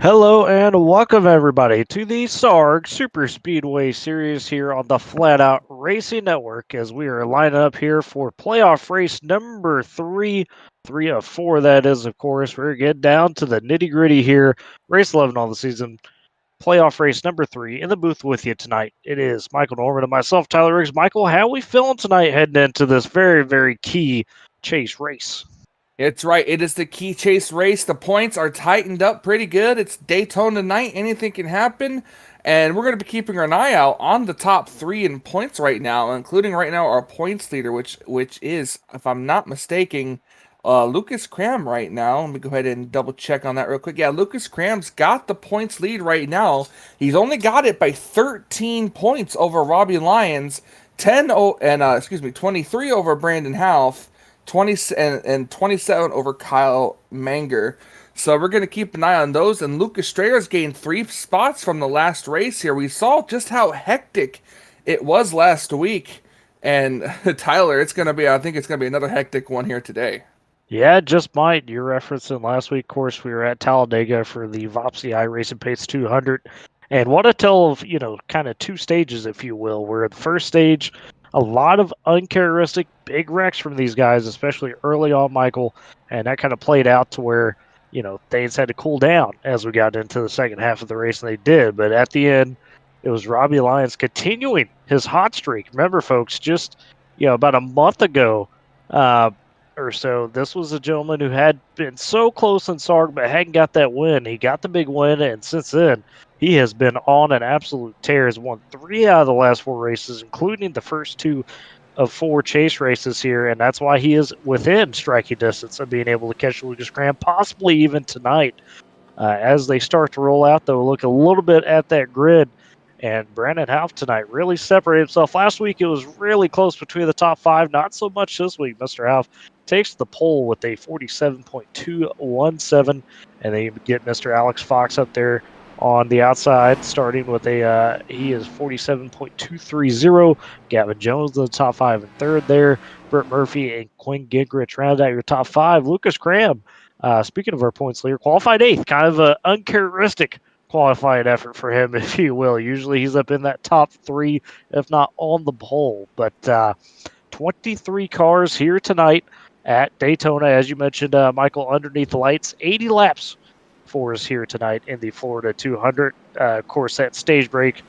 Hello and welcome everybody to the SARG Superspeedway series here on the Flatout Racing Network as we are lining up here for playoff race number three of four that is, of course. We're getting down to the nitty gritty here. Race 11 on the season, playoff race number three. In the booth with you tonight, it is Michael Norman and myself, Tyler Riggs. Michael, how we feeling tonight heading into this very, very key chase race? It's right. It is the key chase race. The points are tightened up pretty good. It's Daytona night. Anything can happen. And we're going to be keeping an eye out on the top three in points right now, including right now our points leader, which is, if I'm not mistaken, Lucas Cram right now. Let me go ahead and double check on that real quick. Yeah, Lucas Cram's got the points lead right now. He's only got it by 13 points over Robbie Lyons, 23 over Brandon Half. 20 and 27 over Kyle Manger. So we're going to keep an eye on those. And Lucas Strayer's gained 3 spots from the last race here. We saw just how hectic it was last week. And Tyler, I think it's going to be another hectic one here today. Yeah, it just might. You're referencing last week, of course, we were at Talladega for the Vopsy iRacing Pace 200. And what a tale of, kind of two stages, if you will, where the first stage, a lot of uncharacteristic big wrecks from these guys, especially early on, Michael. And that kind of played out to where, things had to cool down as we got into the second half of the race, and they did. But at the end, it was Robbie Lyons continuing his hot streak. Remember, folks, just, about a month ago, or so, this was a gentleman who had been so close in SARG but hadn't got that win. He got the big win, and since then, he has been on an absolute tear. Has won 3 out of the last 4 races, including the first 2 of 4 chase races here, and that's why he is within striking distance of being able to catch Lucas Graham, possibly even tonight. As they start to roll out, they'll look a little bit at that grid, and Brandon Half tonight really separated himself. Last week, it was really close between the top 5, not so much this week. Mr. Half takes the pole with a 47.217, and they get Mr. Alex Fox up there on the outside, starting with he is 47.230. Gavin Jones in the top 5 and third there. Brett Murphy and Quinn Gingrich round out your top 5. Lucas Cram, speaking of our points leader, qualified 8th, kind of an uncharacteristic qualifying effort for him, if you will. Usually he's up in that top 3, if not on the pole. But 23 cars here tonight at Daytona, as you mentioned, Michael, underneath the lights, 80 laps for us here tonight in the Florida 200. Of course, that stage break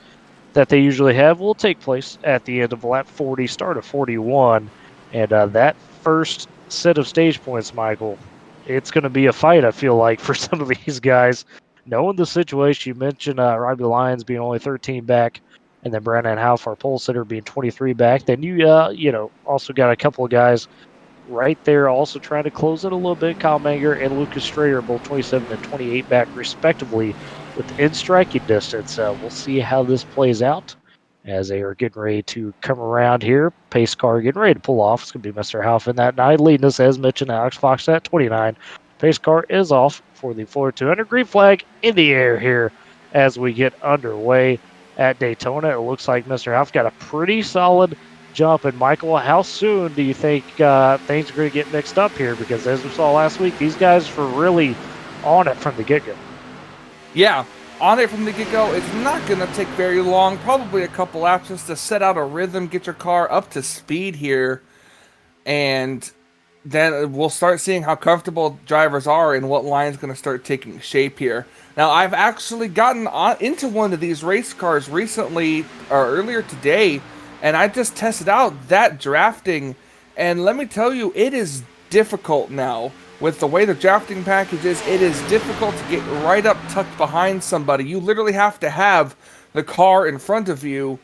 that they usually have will take place at the end of lap 40, start of 41. And that first set of stage points, Michael, it's going to be a fight, I feel like, for some of these guys. Knowing the situation, you mentioned Robbie Lyons being only 13 back, and then Brandon Half, our pole sitter, being 23 back. Then you also got a couple of guys right there also trying to close it a little bit. Kyle Manger and Lucas Strayer, both 27 and 28 back respectively within striking distance. We'll see how this plays out as they are getting ready to come around here. Pace car getting ready to pull off. It's going to be Mr. Half in that 9, leading us, as mentioned, Alex Fox at 29. Pace car is off for the Florida 200. Green flag in the air here as we get underway at Daytona. It looks like Mr. Half got a pretty solid jump. And Michael, how soon do you think things are going to get mixed up here? Because as we saw last week, these guys were really on it from the get-go. Yeah, on it from the get-go. It's not going to take very long, probably a couple laps just to set out a rhythm, get your car up to speed here, and then we'll start seeing how comfortable drivers are and what line's going to start taking shape here. Now, I've actually gotten into one of these race cars recently, or earlier today, and I just tested out that drafting, and let me tell you, it is difficult now. With the way the drafting package is, it is difficult to get right up tucked behind somebody. You literally have to have the car in front of you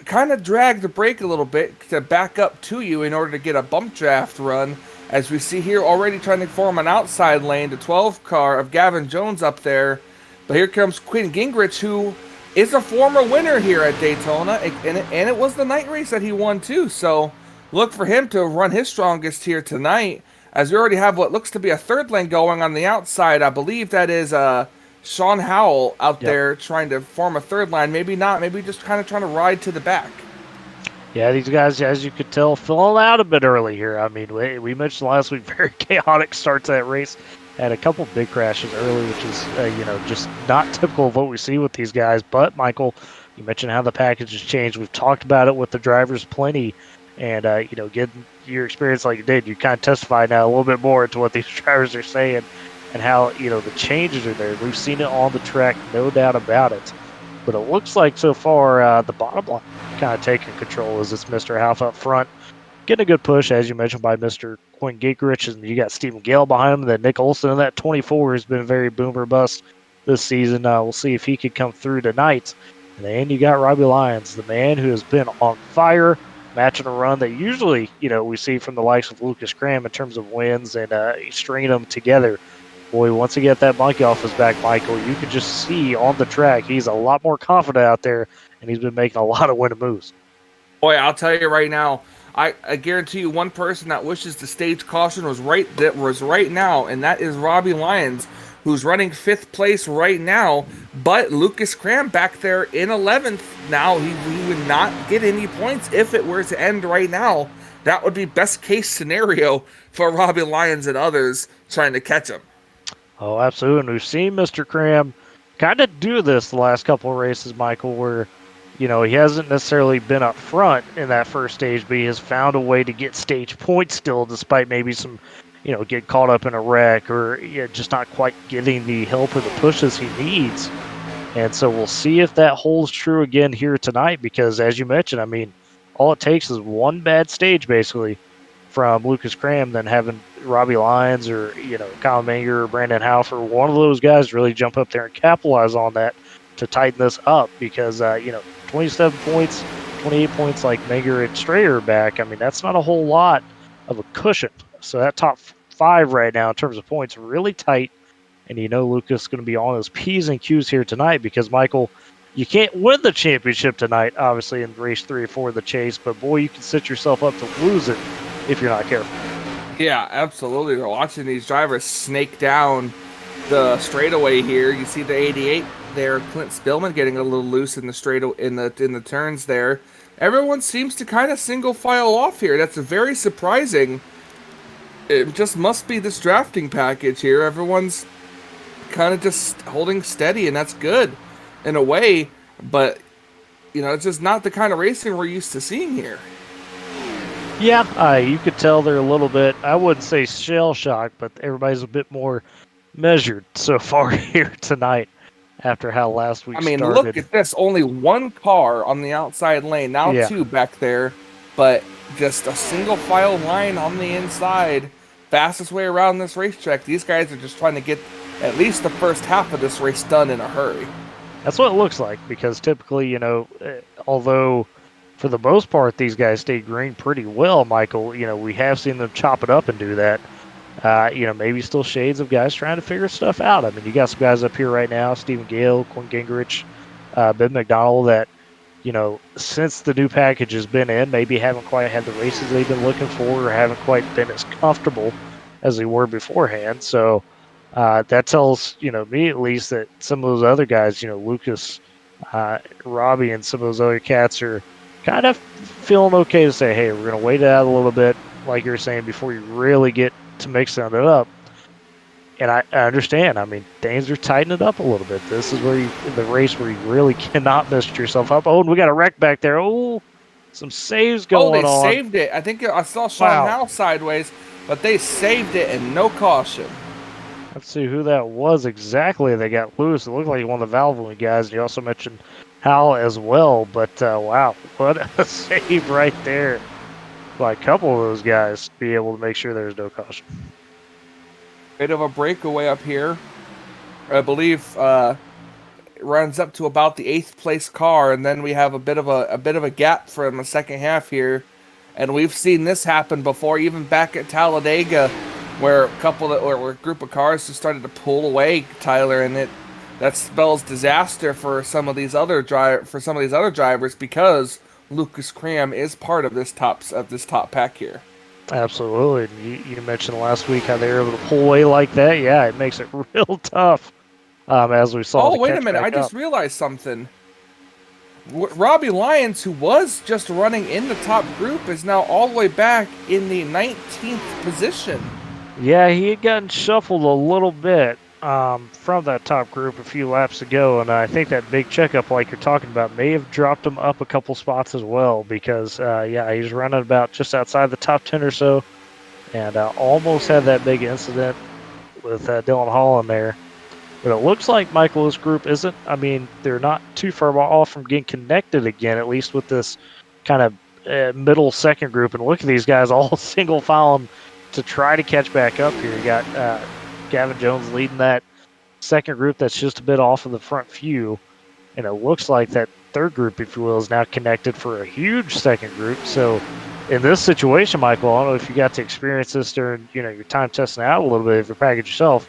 kind of drag the brake a little bit to back up to you in order to get a bump draft run. As we see here, already trying to form an outside lane, the 12 car of Gavin Jones up there. But here comes Quinn Gingrich, who is a former winner here at Daytona, and it was the night race that he won too. So look for him to run his strongest here tonight, as we already have what looks to be a third lane going on the outside. I believe that is Sean Howell out there trying to form a third line. Maybe not, maybe just kind of trying to ride to the back. Yeah, these guys, as you could tell, filling out a bit early here. I mean, we mentioned last week, very chaotic start to that race. had a couple big crashes early, which is just not typical of what we see with these guys. But Michael, you mentioned how the package has changed. We've talked about it with the drivers plenty, and getting your experience like you did, you kind of testify now a little bit more into what these drivers are saying and how the changes are there. We've seen it on the track, no doubt about it. But it looks like so far the bottom line kind of taking control as it's Mr. Half up front. Getting a good push, as you mentioned, by Mr. Quinn Gingrich, and you got Stephen Gale behind him. Then Nick Olson in that 24 has been very boomer bust this season. We'll see if he could come through tonight. And then you got Robbie Lyons, the man who has been on fire, matching a run that usually we see from the likes of Lucas Graham in terms of wins and stringing them together. Boy, once he get that monkey off his back, Michael, you could just see on the track he's a lot more confident out there, and he's been making a lot of winning moves. Boy, I'll tell you right now, I guarantee you one person that wishes the stage caution was right now, and that is Robbie Lyons, who's running 5th place right now. But Lucas Cram back there in 11th now. He would not get any points if it were to end right now. That would be best case scenario for Robbie Lyons and others trying to catch him. Oh, absolutely. And we've seen Mr. Cram kind of do this the last couple of races, Michael, where he hasn't necessarily been up front in that first stage, but he has found a way to get stage points still, despite maybe some, get caught up in a wreck or just not quite getting the help or the pushes he needs. And so we'll see if that holds true again here tonight, because as you mentioned, I mean, all it takes is one bad stage, basically, from Lucas Cram, then having Robbie Lyons or, Kyle Menger or Brandon Halfer, one of those guys really jump up there and capitalize on that to tighten this up, because, 27 points, 28 points like Menger and Strayer back. I mean, that's not a whole lot of a cushion. So that top 5 right now in terms of points really tight. And Lucas is going to be on his P's and Q's here tonight, because, Michael, you can't win the championship tonight, obviously, in race 3 or 4 of the chase. But, boy, you can set yourself up to lose it if you're not careful. Yeah, absolutely. We're watching these drivers snake down the straightaway here. You see the 88 there, Clint Spillman getting a little loose in the straight in the turns there. Everyone seems to kind of single file off here. That's very surprising. It just must be this drafting package here. Everyone's kind of just holding steady, and that's good in a way, but it's just not the kind of racing we're used to seeing here. Yeah, you could tell they're a little bit, I wouldn't say shell-shocked, but everybody's a bit more measured so far here tonight after how last week started. Look at this. Only one car on the outside lane. Now 2 back there, but just a single file line on the inside. Fastest way around this racetrack. These guys are just trying to get at least the first half of this race done in a hurry. That's what it looks like, because typically, although for the most part these guys stay green pretty well, Michael, we have seen them chop it up and do that. Maybe still shades of guys trying to figure stuff out. I mean, you got some guys up here right now, Stephen Gale, Quinn Gingrich, Ben McDonald, that, since the new package has been in, maybe haven't quite had the races they've been looking for, or haven't quite been as comfortable as they were beforehand. So that tells, me at least, that some of those other guys, Lucas, Robbie, and some of those other cats are kind of feeling okay to say, hey, we're going to wait it out a little bit, like you were saying, before you really get to mixing it up. And I understand. I mean, things are tightening it up a little bit. This is where the race where you really cannot mess yourself up. Oh, and we got a wreck back there. Oh, some saves going on. Oh, they saved it. I think I saw Sean Howe sideways, but they saved it and no caution. Let's see who that was exactly. They got loose. It looked like one of the Valvoline guys. You also mentioned Howell as well. But, wow, what a save right there by a couple of those guys to be able to make sure there's no caution. Bit of a breakaway up here. I believe it runs up to about the 8th place car, and then we have a bit of a gap from the second half here. And we've seen this happen before, even back at Talladega, where a group of cars just started to pull away, Tyler, and that spells disaster for some of these other drivers, because Lucas Cram is part of this top pack here. Absolutely. You mentioned last week how they were able to pull away like that. Yeah, it makes it real tough, as we saw. Oh, wait a minute. I just realized something. Robbie Lyons, who was just running in the top group, is now all the way back in the 19th position. Yeah, he had gotten shuffled a little bit from that top group a few laps ago, and I think that big checkup, like you're talking about, may have dropped him up a couple spots as well because, yeah, he's running about just outside the top 10 or so, and almost had that big incident with Dylan Hall in there. But it looks like Michael's group isn't, I mean, they're not too far off from getting connected again, at least with this kind of middle second group. And look at these guys all single filing to try to catch back up here. You got Gavin Jones leading that second group that's just a bit off of the front few. And it looks like that third group, if you will, is now connected for a huge second group. So in this situation, Michael, I don't know if you got to experience this during, your time testing out a little bit of your package yourself.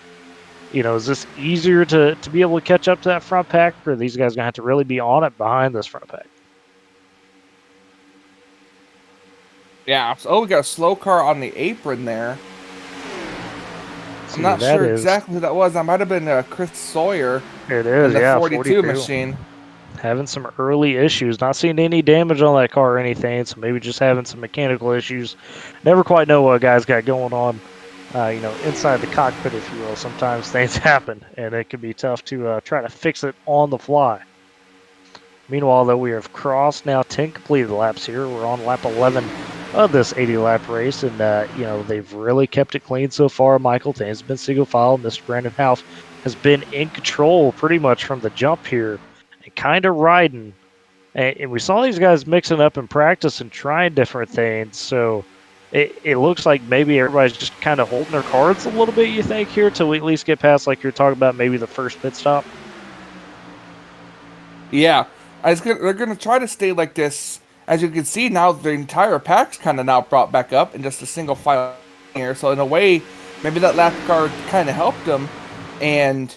Is this easier to be able to catch up to that front pack, or are these guys going to have to really be on it behind this front pack? Yeah. Oh, we got a slow car on the apron there. I'm See, not that sure is, exactly who that was. That might have been Chris Sawyer it in is, the yeah, 42 42. machine. Having some early issues. Not seeing any damage on that car or anything, so maybe just having some mechanical issues. Never quite know what guys got going on, inside the cockpit, if you will. Sometimes things happen, and it can be tough to try to fix it on the fly. Meanwhile, though, we have crossed now 10 completed laps here. We're on lap 11 of this 80-lap race, and, they've really kept it clean so far. Michael Taines has been single file. Mr. Brandon Houff has been in control pretty much from the jump here and kind of riding. And we saw these guys mixing up in practice and trying different things, so it looks like maybe everybody's just kind of holding their cards a little bit, you think, here, till we at least get past, like you're talking about, maybe the first pit stop? Yeah. They're going to try to stay like this. As you can see now, the entire pack's kind of now brought back up in just a single file here. So in a way, maybe that lap car kind of helped them. And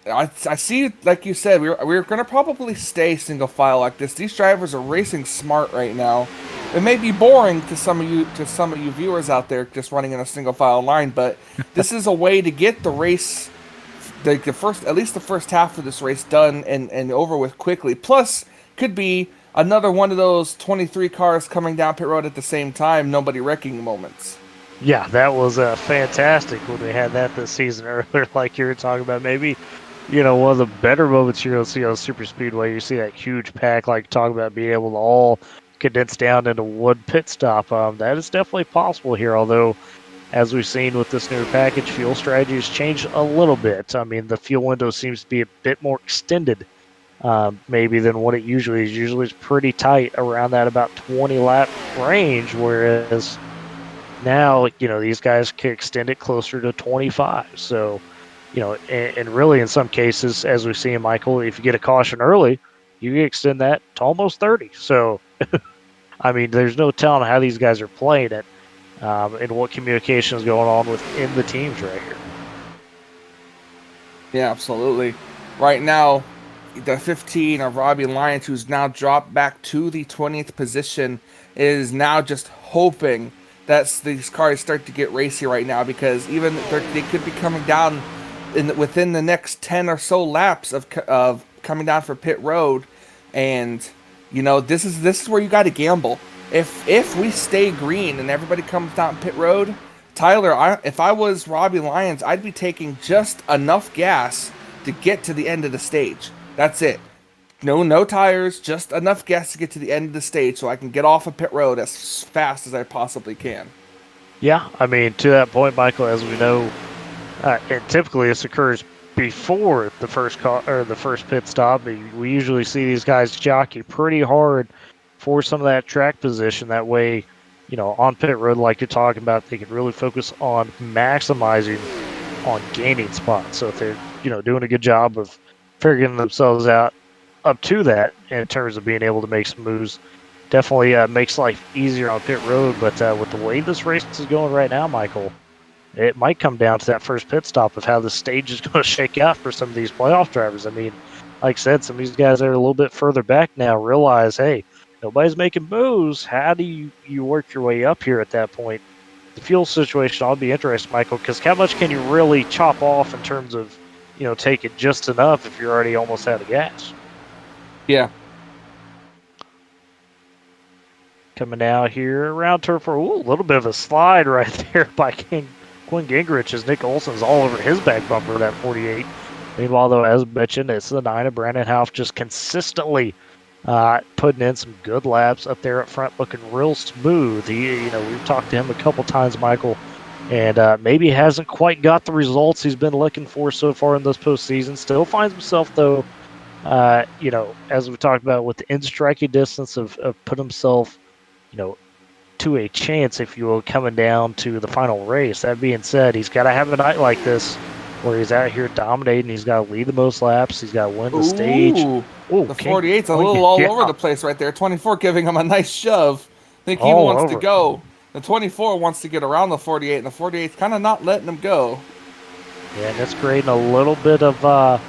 I see, like you said, we're going to probably stay single file like this. These drivers are racing smart right now. It may be boring to some of you viewers out there just running in a single file line, but this is a way to get the race, like at least the first half of this race done and over with quickly. Plus, could be another one of those 23 cars coming down pit road at the same time, nobody wrecking moments. Yeah, that was fantastic when we had that this season earlier, like you were talking about. Maybe, one of the better moments you're going to see on Superspeedway. You see that huge pack, like talking about being able to all condense down into one pit stop. That is definitely possible here, although, as we've seen with this new package, fuel strategy has changed a little bit. I mean, the fuel window seems to be a bit more extended, maybe, than what it usually is. Usually it's pretty tight around that about 20 lap range, whereas now, these guys can extend it closer to 25. So, and really in some cases, as we see in Michael, if you get a caution early, you can extend that to almost 30. So, I mean, there's no telling how these guys are playing it, and what communication is going on within the teams right here. Yeah, absolutely. Right now, the 15 of Robbie Lyons, who's now dropped back to the 20th position, is now just hoping that these cars start to get racy right now, because even they could be coming down within the next 10 or so laps of coming down for pit road, and this is where you got to gamble. If we stay green and everybody comes down pit road, Tyler, if I was Robbie Lyons, I'd be taking just enough gas to get to the end of the stage. That's it. No tires, just enough gas to get to the end of the stage so I can get off of pit road as fast as I possibly can. Yeah, I mean, to that point, Michael, as we know, and typically this occurs before the first or the first pit stop. We usually see these guys jockey pretty hard for some of that track position. That way, on pit road, like you're talking about, they can really focus on maximizing on gaining spots. So if they're, doing a good job of figuring themselves out up to that in terms of being able to make some moves, definitely makes life easier on pit road. But with the way this race is going right now, Michael, it might come down to that first pit stop of how the stage is going to shake out for some of these playoff drivers. I mean, like I said, some of these guys that are a little bit further back now realize, hey, nobody's making moves. How do you work your way up here at that point? The fuel situation, I'll be interested, Michael, because how much can you really chop off in terms of, taking just enough if you're already almost out of gas? Yeah. Coming out here around turn 4. Ooh, a little bit of a slide right there by King Quinn Gingrich as Nick Olson's all over his back bumper of that 48. Meanwhile, though, as mentioned, it's the 9 of Brandon Houff just consistently putting in some good laps up there up front, looking real smooth. We've talked to him a couple times, Michael, and maybe hasn't quite got the results he's been looking for so far in this postseason. Still finds himself, though, as we talked about, with the in-striking distance of put himself, to a chance, if you will, coming down to the final race. That being said, he's got to have a night like this where he's out here dominating. He's got to lead the most laps. He's got to win the stage. Ooh, the 48's a little all over the place right there. 24 giving him a nice shove. I think he wants to go. The 24 wants to get around the 48, and the 48's kind of not letting him go. Yeah, and it's creating a little bit of,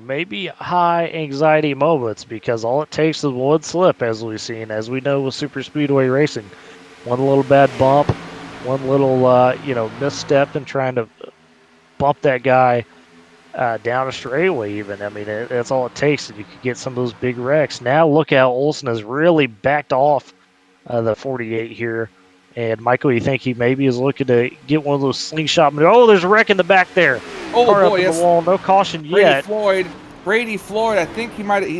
maybe high anxiety moments, because all it takes is one slip, as we've seen, as we know with Superspeedway racing. One little bad bump, one little, misstep in trying to bump that guy down a straightaway even. I mean, that's all it takes, and you could get some of those big wrecks. Now look how Olson has really backed off the 48 here. And Michael, you think he maybe is looking to get one of those slingshot maneuvers? Oh, there's a wreck in the back there. Oh, Car boy, up in the wall. No caution yet. Brady Floyd, I think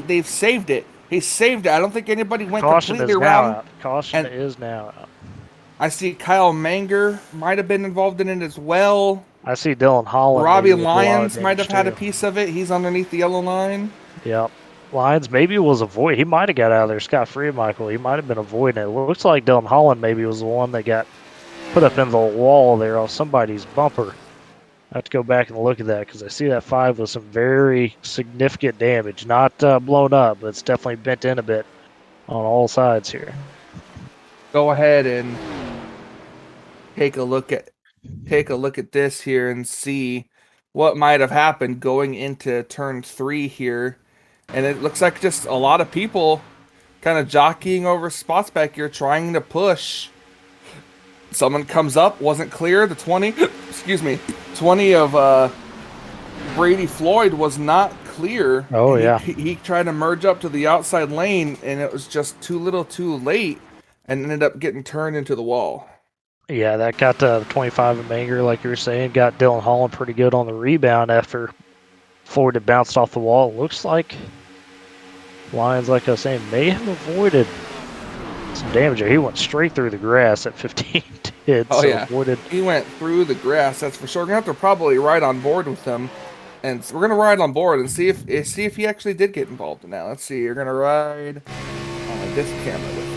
they've saved it. He saved it. I don't think anybody went Caution completely is around. Now out. Caution is now out. I see Kyle Manger might have been involved in it as well. I see Dylan Holland. Robbie Lyons might have had a piece of it. He's underneath the yellow line. Yep. Lyons maybe was avoiding. He might have got out of there scot-free, Michael. He might have been avoiding it. Looks like Dylan Holland maybe was the one that got put up in the wall there off somebody's bumper. I have to go back and look at that, because I see that 5 with some very significant damage. Not blown up, but it's definitely bent in a bit on all sides here. Go ahead and take a look at this here and see what might have happened going into turn 3 here. And it looks like just a lot of people kind of jockeying over spots back here, trying to push. Someone comes up, wasn't clear. The 20, 20 of Brady Floyd was not clear. Oh, yeah. He tried to merge up to the outside lane, and it was just too little too late, and ended up getting turned into the wall. Yeah, that got the 25 of Manger, like you were saying. Got Dylan Holland pretty good on the rebound after Floyd had bounced off the wall. It looks like Lyons, like I was saying, may have avoided some damage. He went straight through the grass at 15 did. Oh, so yeah. Avoided. He went through the grass, that's for sure. We're going to have to probably ride on board with him. And we're going to ride on board and see if he actually did get involved in that. Let's see. You're going to ride on this camera with him.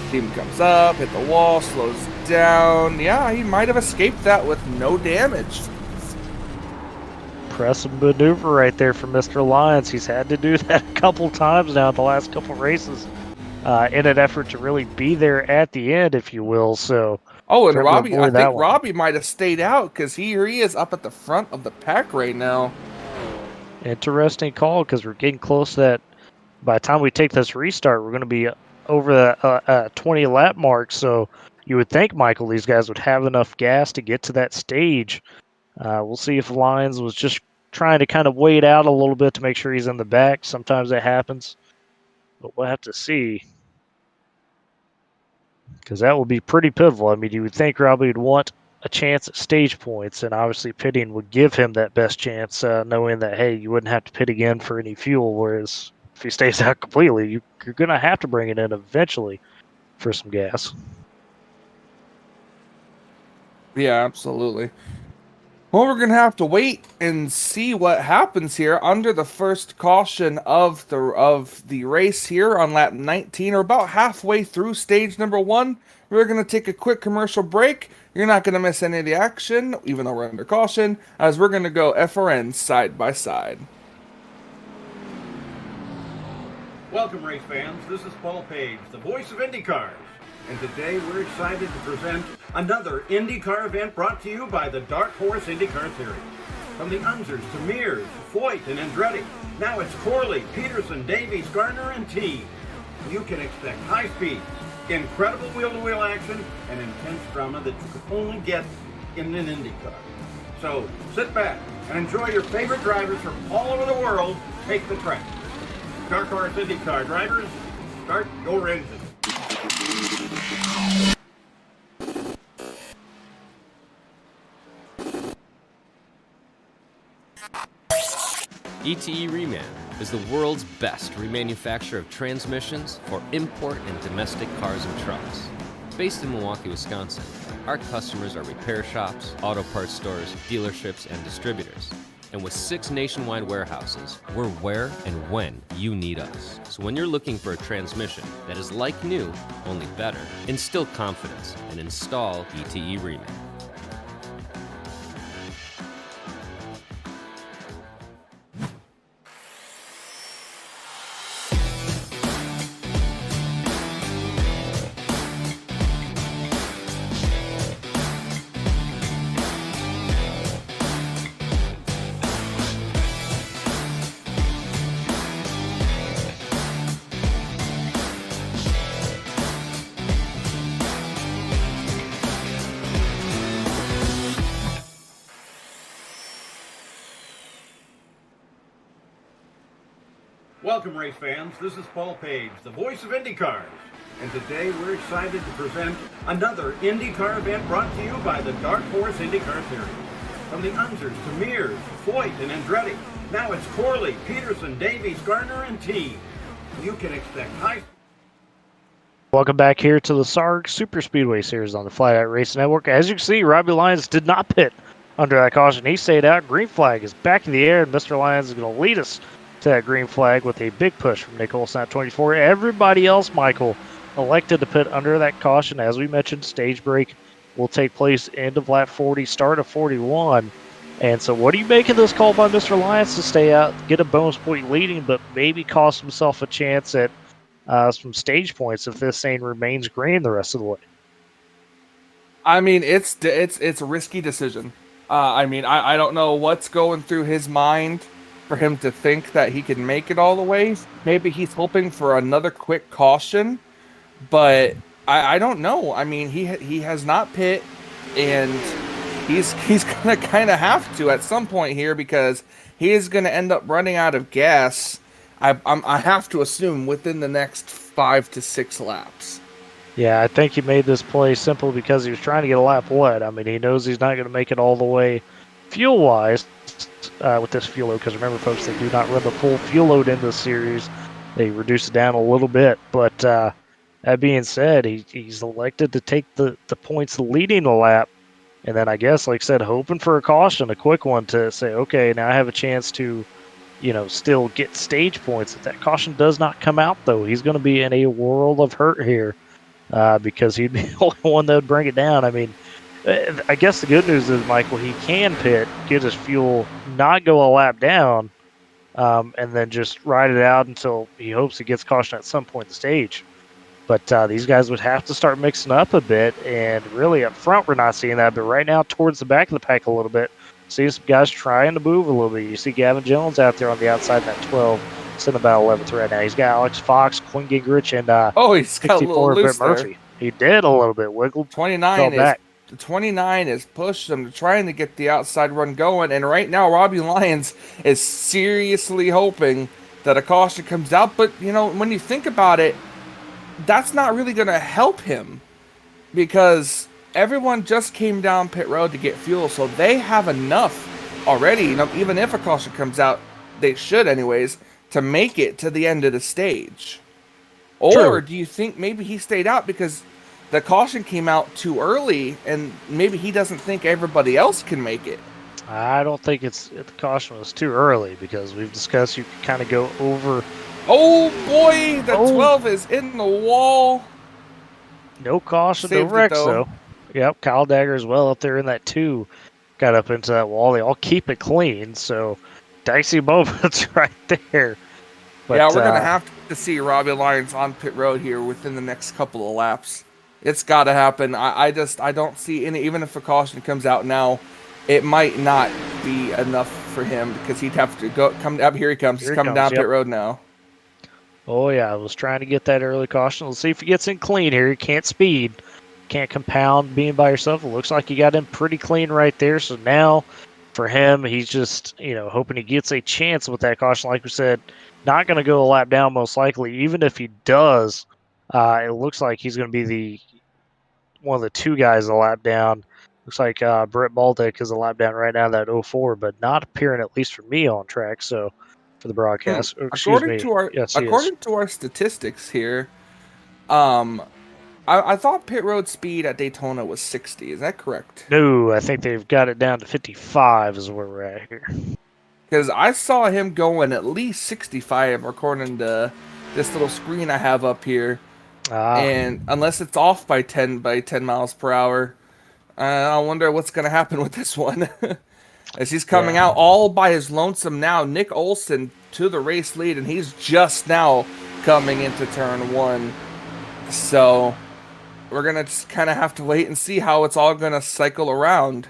Team comes up, hit the wall, slows down. Yeah, he might have escaped that with no damage. Impressive maneuver right there from Mr. Lyons. He's had to do that a couple times now in the last couple races in an effort to really be there at the end, if you will. So, and Robbie, I think Robbie might have stayed out, because here he is up at the front of the pack right now. Interesting call, because we're getting close to that. By the time we take this restart, we're going to be over the 20 lap mark. So you would think, Michael, these guys would have enough gas to get to that stage. We'll see if Lyons was just trying to kind of wait out a little bit to make sure he's in the back. Sometimes that happens, but we'll have to see, because that would be pretty pivotal. I mean, you would think Robbie would want a chance at stage points, and obviously pitting would give him that best chance, knowing that, hey, you wouldn't have to pit again for any fuel, whereas if he stays out completely, you're going to have to bring it in eventually for some gas. Yeah, absolutely. Well, we're going to have to wait and see what happens here under the first caution of the race here on lap 19, or about halfway through stage number 1. We're going to take a quick commercial break. You're not going to miss any of the action, even though we're under caution, as we're going to go FRN side by side. Welcome, race fans. This is Paul Page, the voice of IndyCars. And today we're excited to present another IndyCar event brought to you by the Dark Horse IndyCar Series. From the Unzers to Mears, Foyt, and Andretti, now it's Corley, Peterson, Davies, Gardner, and Teague. You can expect high speeds, incredible wheel-to-wheel action, and intense drama that you could only get in an IndyCar. So sit back and enjoy your favorite drivers from all over the world take the track. Dark Horse IndyCar drivers, start your engine. ETE Reman is the world's best remanufacturer of transmissions for import and domestic cars and trucks. Based in Milwaukee, Wisconsin, our customers are repair shops, auto parts stores, dealerships, and distributors. And with 6 nationwide warehouses, we're where and when you need us. So when you're looking for a transmission that is like new, only better, instill confidence and install ETE Reman. Welcome, race fans. This is Paul Page, the voice of IndyCars. And today we're excited to present another IndyCar event brought to you by the Dark Horse IndyCar Series. From the Unzers to Mears, Foyt, and Andretti, now it's Corley, Peterson, Davies, Gardner, and Team. You can expect high... Welcome back here to the SARG Superspeedway Series on the Flatout Racing Network. As you can see, Robbie Lyons did not pit under that caution. He stayed out. Green flag is back in the air, and Mr. Lyons is going to lead us to that green flag with a big push from Nick Olson at 24. Everybody else, Michael, elected to pit under that caution. As we mentioned, stage break will take place end of lap 40, start of 41. And so what do you make of this call by Mr. Lyons to stay out, get a bonus point leading, but maybe cost himself a chance at some stage points if this thing remains green the rest of the way? I mean, it's a risky decision. I don't know what's going through his mind for him to think that he can make it all the way. Maybe he's hoping for another quick caution, but I don't know. I mean, he has not pit, and he's gonna kind of have to at some point here because he is gonna end up running out of gas. I have to assume within the next 5 to 6 laps. Yeah, I think he made this play simple because he was trying to get a lap wet. I mean, he knows he's not going to make it all the way fuel-wise with this fuel load, because remember, folks, they do not run the full fuel load in this series. They reduce it down a little bit. But that being said, he's elected to take the points leading the lap, and then I guess, like I said, hoping for a caution, a quick one to say, okay, now I have a chance to, still get stage points. If that caution does not come out, though, he's going to be in a world of hurt here because he'd be the only one that would bring it down. I mean, I guess the good news is, Michael, he can pit, get his fuel, not go a lap down, and then just ride it out until he hopes he gets caution at some point in the stage. But these guys would have to start mixing up a bit, and really up front we're not seeing that, but right now towards the back of the pack a little bit, see some guys trying to move a little bit. You see Gavin Jones out there on the outside in that 12, sitting about 11th right now. He's got Alex Fox, Quinn Gingrich, and he's got a little loose Britt Murphy. He did a little bit, wiggled, 29 fell back. The 29 is pushed them to trying to get the outside run going, and right now Robbie Lyons is seriously hoping that a caution comes out. But when you think about it, that's not really going to help him because everyone just came down pit road to get fuel, so they have enough already. Even if a caution comes out, they should anyways, to make it to the end of the stage. Or True. do you think maybe he stayed out because the caution came out too early, and maybe he doesn't think everybody else can make it? I don't think the caution was too early because we've discussed you can kind of go over. Oh boy, the 12 is in the wall. No caution, Saved no wrecks it, though. Yep, Kyle Dagger as well up there in that 2. Got up into that wall. They all keep it clean, so dicey moments right there. But, yeah, we're going to have to see Robbie Lyons on pit road here within the next couple of laps. It's got to happen. I don't see any, even if a caution comes out now, it might not be enough for him because he'd have to come up. Here he comes. He's coming down pit road now. Oh, yeah, I was trying to get that early caution. Let's see if he gets in clean here. He can't speed. Can't compound being by yourself. It looks like he got in pretty clean right there. So now for him, he's just, hoping he gets a chance with that caution. Like we said, not going to go a lap down most likely. Even if he does, it looks like he's going to be one of the two guys a lap down. Looks like Brett Baldick is a lap down right now, that 04, but not appearing, at least for me, on track. So for the broadcast, excuse me. Yes, he is. According to our statistics here, I thought pit road speed at Daytona was 60. Is that correct? No, I think they've got it down to 55 is where we're at here. Because I saw him going at least 65 according to this little screen I have up here. And unless it's off by 10 miles per hour, I wonder what's going to happen with this one. As he's coming out all by his lonesome now. Nick Olson to the race lead, and he's just now coming into turn 1. So we're going to just kind of have to wait and see how it's all going to cycle around.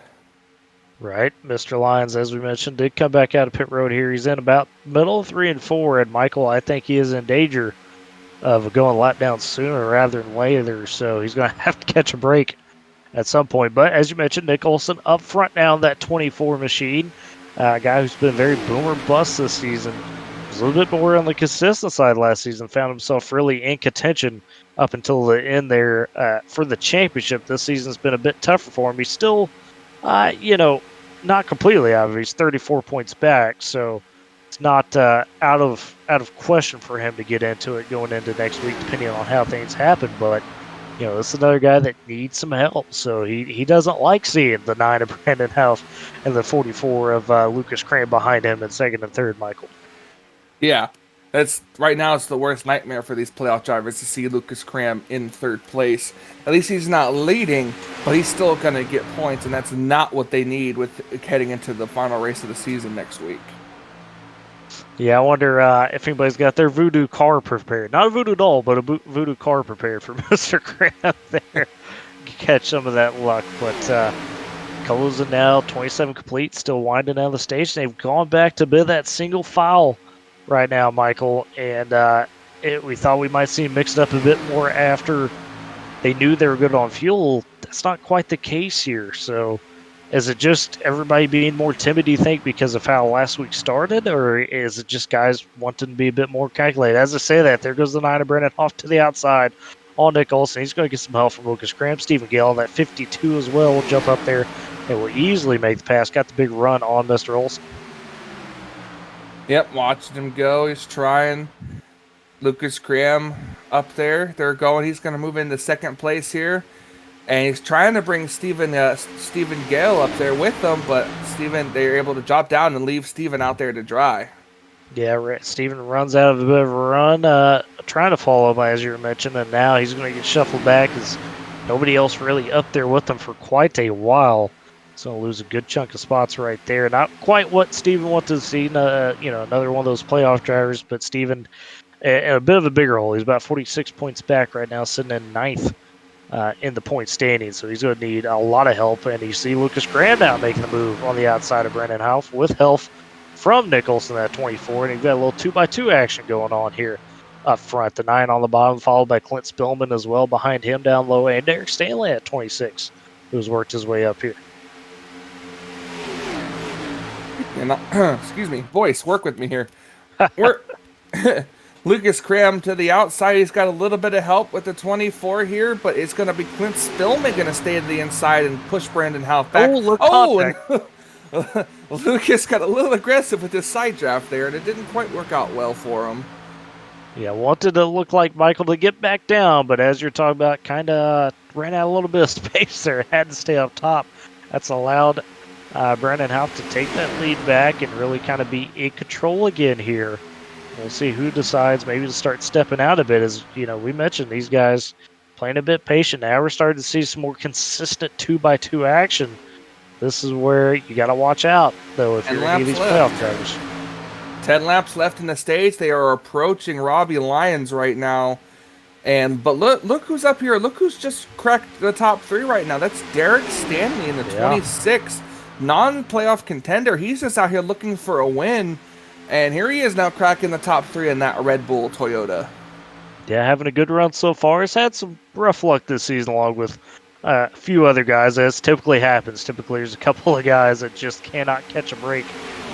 Right. Mr. Lyons, as we mentioned, did come back out of pit road here. He's in about middle of 3 and 4, and Michael, I think he is in danger of going lap down sooner rather than later, so he's going to have to catch a break at some point. But as you mentioned, Nick Olson up front now in that 24 machine, a guy who's been very boomer bust this season. Was a little bit more on the consistent side last season, found himself really in contention up until the end there for the championship. This season's been a bit tougher for him. He's still, not completely out of it. He's 34 points back, so it's not out of question for him to get into it going into next week, depending on how things happen. But this is another guy that needs some help. So he doesn't like seeing the 9 of Brandon House and the 44 of Lucas Cram behind him in second and third, Michael. Yeah, right now it's the worst nightmare for these playoff drivers to see Lucas Cram in third place. At least he's not leading, but he's still going to get points, and that's not what they need with heading into the final race of the season next week. Yeah, I wonder if anybody's got their voodoo car prepared. Not a voodoo doll, but a voodoo car prepared for Mr. Cram there. Catch some of that luck. But closing now, 27 complete, still winding down the stage. They've gone back to a bit of that single file right now, Michael. And we thought we might see them mixed up a bit more after they knew they were good on fuel. That's not quite the case here. So is it just everybody being more timid, do you think, because of how last week started? Or is it just guys wanting to be a bit more calculated? As I say that, there goes the 9 of Brennan off to the outside on Nick Olson. He's going to get some help from Lucas Cram. Stephen Gale, that 52 as well, will jump up there and will easily make the pass. Got the big run on Mr. Olson. Yep, watching him go. He's trying. Lucas Cram up there. They're going. He's going to move into second place here. And he's trying to bring Stephen Gale up there with them, but they're able to drop down and leave Stephen out there to dry. Yeah, Stephen runs out of a bit of a run, trying to follow him, as you mentioned, and now he's going to get shuffled back because nobody else really up there with him for quite a while. So lose a good chunk of spots right there. Not quite what Stephen wanted to see, another one of those playoff drivers, but Stephen in a bit of a bigger hole. He's about 46 points back right now, sitting in ninth in the point standing, so he's going to need a lot of help. And you see Lucas Graham now making the move on the outside of Brendan House with help from Nicholson at 24, and you've got a little 2x2 action going on here up front. The 9 on the bottom, followed by Clint Spillman as well behind him down low, and Derek Stanley at 26, who's worked his way up here. And excuse me, voice, work with me here. We're Lucas Cram to the outside. He's got a little bit of help with the 24 here, but it's going to be Clint Spillman going to stay to the inside and push Brandon House back. And Lucas got a little aggressive with his side draft there, and it didn't quite work out well for him. Yeah, wanted to look like Michael to get back down, but as you're talking about, kind of ran out a little bit of space there. Had to stay up top. That's allowed Brandon House to take that lead back and really kind of be in control again here. We'll see who decides maybe to start stepping out a bit. As we mentioned, these guys playing a bit patient. Now we're starting to see some more consistent 2x2 action. This is where you got to watch out, though, if you're any of these playoff drivers. 10 laps left in the stage. They are approaching Robbie Lyons right now. But look who's up here. Look who's just cracked the top 3 right now. That's Derek Stanley in the 26. Non-playoff contender. He's just out here looking for a win. And here he is now cracking the top 3 in that Red Bull Toyota. Yeah, having a good run so far. He's had some rough luck this season along with a few other guys, as typically happens. Typically, there's a couple of guys that just cannot catch a break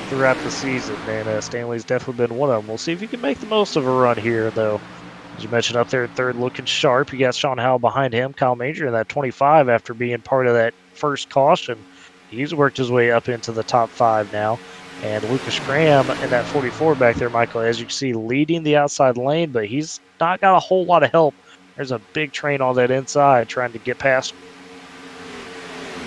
throughout the season, and Stanley's definitely been one of them. We'll see if he can make the most of a run here, though. As you mentioned, up there at third, looking sharp. You got Sean Howell behind him, Kyle Major in that 25 after being part of that first caution. He's worked his way up into the top 5 now. And Lucas Graham in that 44 back there, Michael, as you can see, leading the outside lane, but he's not got a whole lot of help. There's a big train on that inside trying to get past him.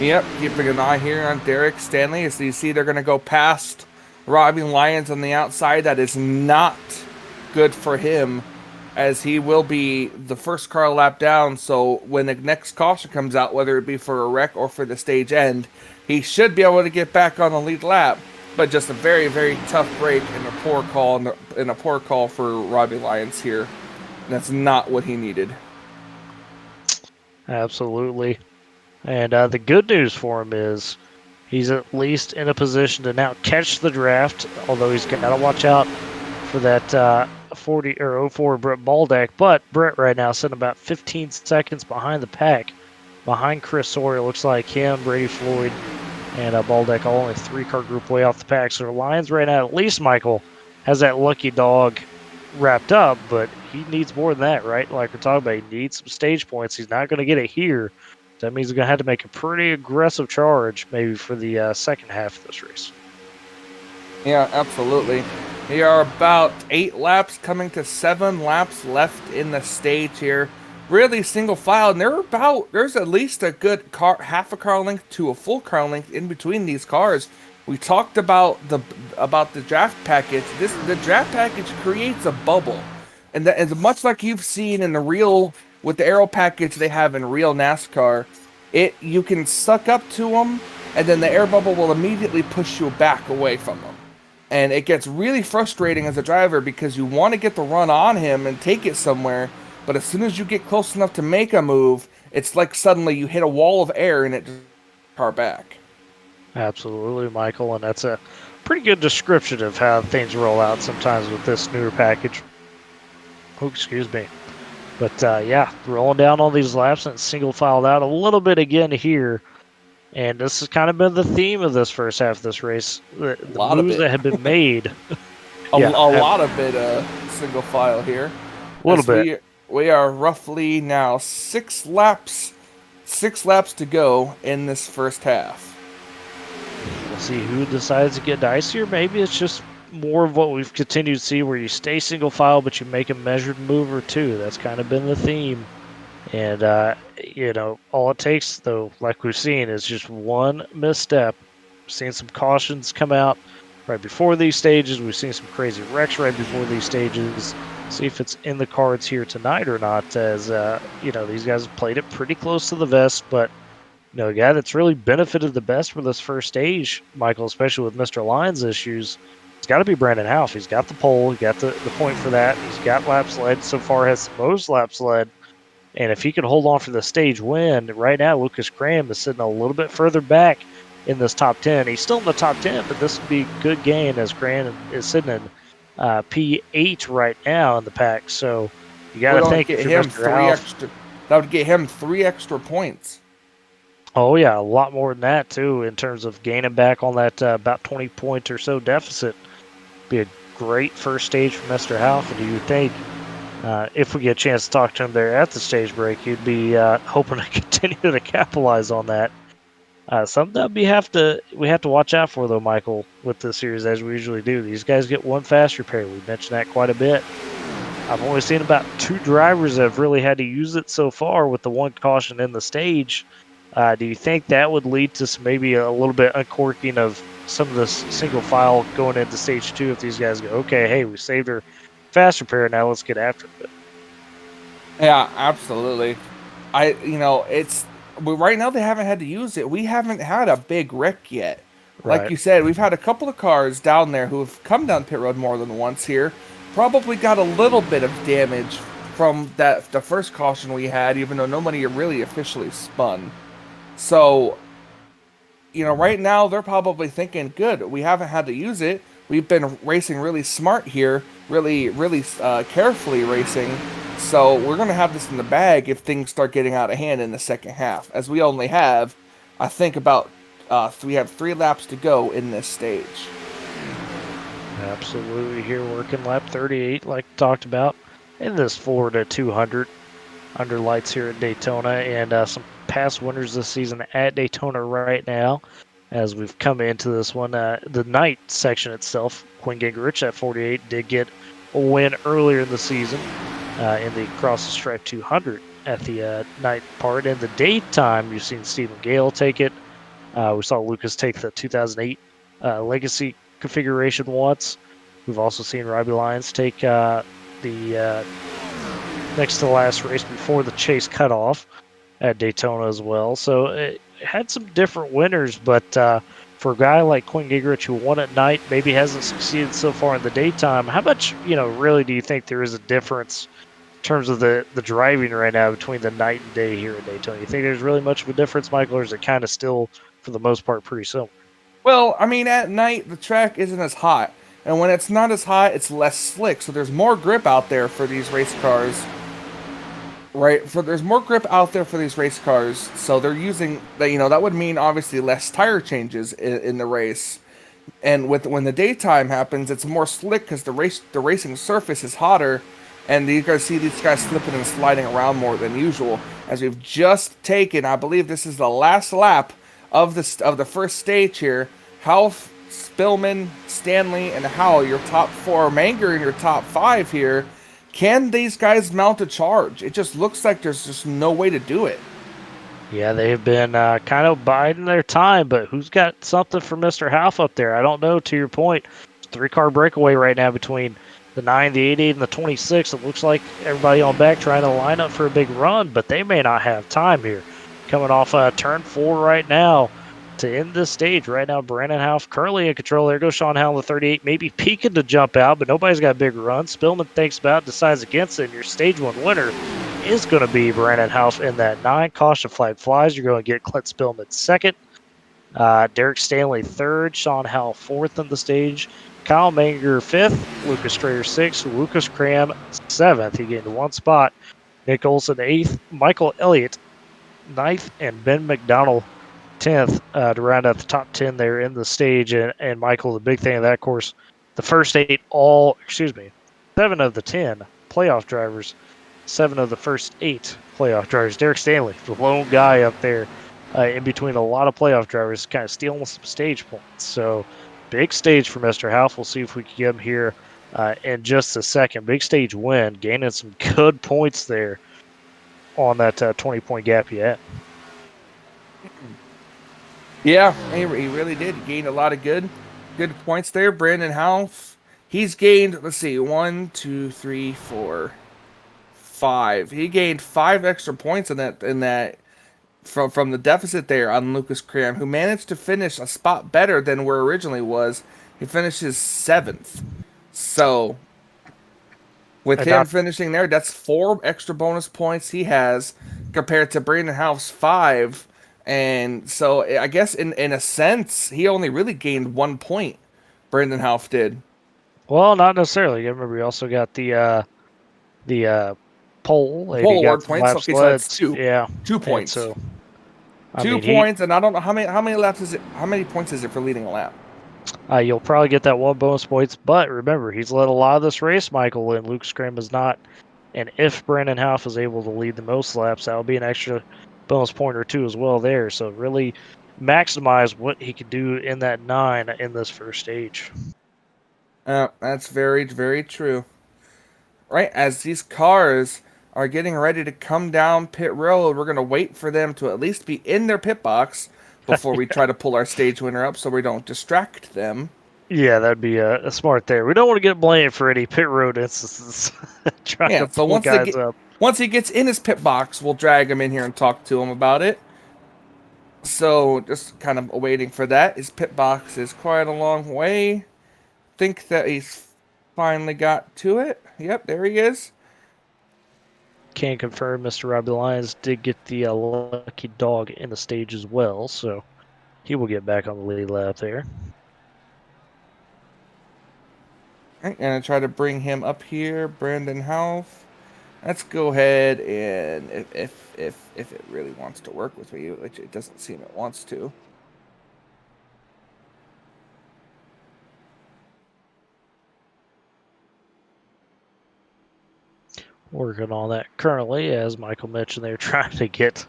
Yep, keeping an eye here on Derek Stanley. As you see, they're going to go past Robbie Lyons on the outside. That is not good for him, as he will be the first car lap down. So when the next caution comes out, whether it be for a wreck or for the stage end, he should be able to get back on the lead lap. But just a very, very tough break and a poor call for Robbie Lyons here. That's not what he needed. Absolutely. And the good news for him is he's at least in a position to now catch the draft, although he's got to watch out for that 40 or 04 Brett Baldeck. But Brett right now sitting about 15 seconds behind the pack, behind Chris Sawyer. Looks like him, Brady Floyd, and Baldeck all only 3-car group way off the pack. So the Lions right now, at least Michael, has that lucky dog wrapped up, but he needs more than that, right? Like we're talking about, he needs some stage points. He's not going to get it here. That means he's going to have to make a pretty aggressive charge maybe for the second half of this race. Yeah, absolutely. We are about 8 laps coming to 7 laps left in the stage here. Really single file, and there's at least a good half a car length to a full car length in between these cars. We talked about the draft package. The draft package creates a bubble, and that is much like you've seen in the real with the aero package they have in real NASCAR. You can suck up to them, and then the air bubble will immediately push you back away from them, and it gets really frustrating as a driver because you want to get the run on him and take it somewhere, but as soon as you get close enough to make a move, it's like suddenly you hit a wall of air and it just car back. Absolutely, Michael, and that's a pretty good description of how things roll out sometimes with this newer package. Oh, excuse me. But, yeah, rolling down all these laps and single filed out a little bit again here. And this has kind of been the theme of this first half of this race. The moves that have been made. a lot of it single file here. A little bit. We are roughly now 6 laps to go in this first half. We'll see who decides to get dicier. Maybe it's just more of what we've continued to see, where you stay single file, but you make a measured move or two. That's kind of been the theme. And, all it takes, though, like we've seen, is just one misstep. We've seen some cautions come out right before these stages. We've seen some crazy wrecks right before these stages. See if it's in the cards here tonight or not, as, these guys have played it pretty close to the vest, but a guy that's really benefited the best for this first stage, Michael, especially with Mr. Lyons' issues, it's got to be Brandon Houff. He's got the pole. He got the point for that. He's got laps led. So far has the most laps led. And if he can hold on for the stage win, right now Lucas Graham is sitting a little bit further back in this top 10. He's still in the top 10, but this would be a good gain, as Graham is sitting in P8 right now in the pack. So you got to think that would get him 3 extra points. Oh, yeah, a lot more than that, too, in terms of gaining back on that about 20-point or so deficit. Be a great first stage for Mr. Houff, and you would think if we get a chance to talk to him there at the stage break, he'd be hoping to continue to capitalize on that. Something that we have to watch out for, though, Michael, with this series, as we usually do. These guys get one fast repair. We mentioned that quite a bit. I've only seen about 2 drivers that have really had to use it so far with the one caution in the stage. Do you think that would lead to maybe a little bit uncorking of some of this single file going into stage 2 if these guys go, okay, hey, we saved our fast repair, now let's get after it? Yeah, absolutely. Right now they haven't had to use it. We haven't had a big wreck yet. Right. Like you said, we've had a couple of cars down there who have come down pit road more than once here. Probably got a little bit of damage from the first caution we had, even though nobody really officially spun. So, right now they're probably thinking, good, we haven't had to use it. We've been racing really smart here, really, really carefully racing. So we're going to have this in the bag if things start getting out of hand in the second half, as we only have, I think, about we have 3 laps to go in this stage. Absolutely, here working lap 38, like talked about, in this Florida 200 under lights here at Daytona, and some past winners this season at Daytona right now. As we've come into this one, the night section itself, Quinn Gingrich at 48 did get a win earlier in the season in the Cross the Stripe 200 at the night part. In the daytime, you've seen Stephen Gale take it. We saw Lucas take the 2008 Legacy configuration once. We've also seen Robbie Lyons take the next to the last race before the chase cutoff at Daytona as well. So it had some different winners, but for a guy like Quinn Gingrich who won at night, maybe hasn't succeeded so far in the daytime, how much, really do you think there is a difference in terms of the driving right now between the night and day here at Daytona? You think there's really much of a difference, Michael, or is it kind of still, for the most part, pretty similar? Well, I mean, at night, the track isn't as hot. And when it's not as hot, it's less slick. So there's more grip out there for these race cars. Right? There's more grip out there for these race cars. So they're using, that would mean obviously less tire changes in the race. And when the daytime happens, it's more slick because the racing surface is hotter. And you guys see these guys slipping and sliding around more than usual. As we've just taken, I believe this is the last lap of the first stage here. Half, Spillman, Stanley, and Howell, your top 4, Manger in your top 5 here. Can these guys mount a charge? It just looks like there's just no way to do it. Yeah, they've been kind of biding their time, but who's got something for Mr. Half up there? I don't know, to your point. 3-car breakaway right now between the 9, the 88, and the 26. It looks like everybody on back trying to line up for a big run, but they may not have time here. Coming off turn 4 right now to end this stage. Right now, Brandon House currently in control. There goes Sean Howell, the 38, maybe peeking to jump out, but nobody's got a big run. Spillman thinks about it, decides against it, and your stage 1 winner is going to be Brandon House in that 9. Caution flag flies. You're going to get Clint Spillman 2nd. Derek Stanley 3rd. Sean Howell 4th in the stage. Kyle Manger 5th. Lucas Strayer 6th. Lucas Cram 7th. He gained 1 spot. Nick Olson 8th. Michael Elliott 9th. And Ben McDonald 10th to round out the top 10 there in the stage. And Michael, the big thing of that course, the first 7 of the 10 playoff drivers, 7 of the first 8 playoff drivers. Derek Stanley, the lone guy up there in between a lot of playoff drivers, kind of stealing some stage points. So big stage for Mr. House. We'll see if we can get him here in just a second. Big stage win, gaining some good points there on that 20-point gap he had. Yeah, he really did. He gained a lot of good points there. Brandon House, he's gained, let's see, 1, 2, 3, 4, 5. He gained 5 extra points in that from the deficit there on Lucas Cram, who managed to finish a spot better than where originally was. He finishes 7th. So with him finishing there, that's 4 extra bonus points he has compared to Brandon House 5. And so I guess in a sense, he only really gained 1 point. Brandon House did. Well, not necessarily. Remember, we also got the pole award points. Okay, so that's 2. Yeah, 2 points. And so 2 points, and I don't know how many laps is it. How many points is it for leading a lap? You'll probably get that 1 bonus points, but remember, he's led a lot of this race, Michael, and Luke Scram is not. And if Brandon House is able to lead the most laps, that'll be an extra bonus point or 2 as well there. So really maximize what he could do in that 9 in this first stage. That's very, very true. Right, as these cars are getting ready to come down pit road, we're going to wait for them to at least be in their pit box before we try to pull our stage winner up so we don't distract them. Yeah, that'd be a smart there. We don't want to get blamed for any pit road instances. Trying to pull guys up. Once he gets in his pit box, we'll drag him in here and talk to him about it. So just kind of waiting for that. His pit box is quite a long way. Think that he's finally got to it. Yep, there he is. Can confirm Mr. Robbie Lyons did get the lucky dog in the stage as well, so he will get back on the lead lap there. Right, and I try to bring him up here. Brandon House. Let's go ahead and if it really wants to work with me, which it doesn't seem it wants to. Working on that currently, as Michael mentioned, they're trying to get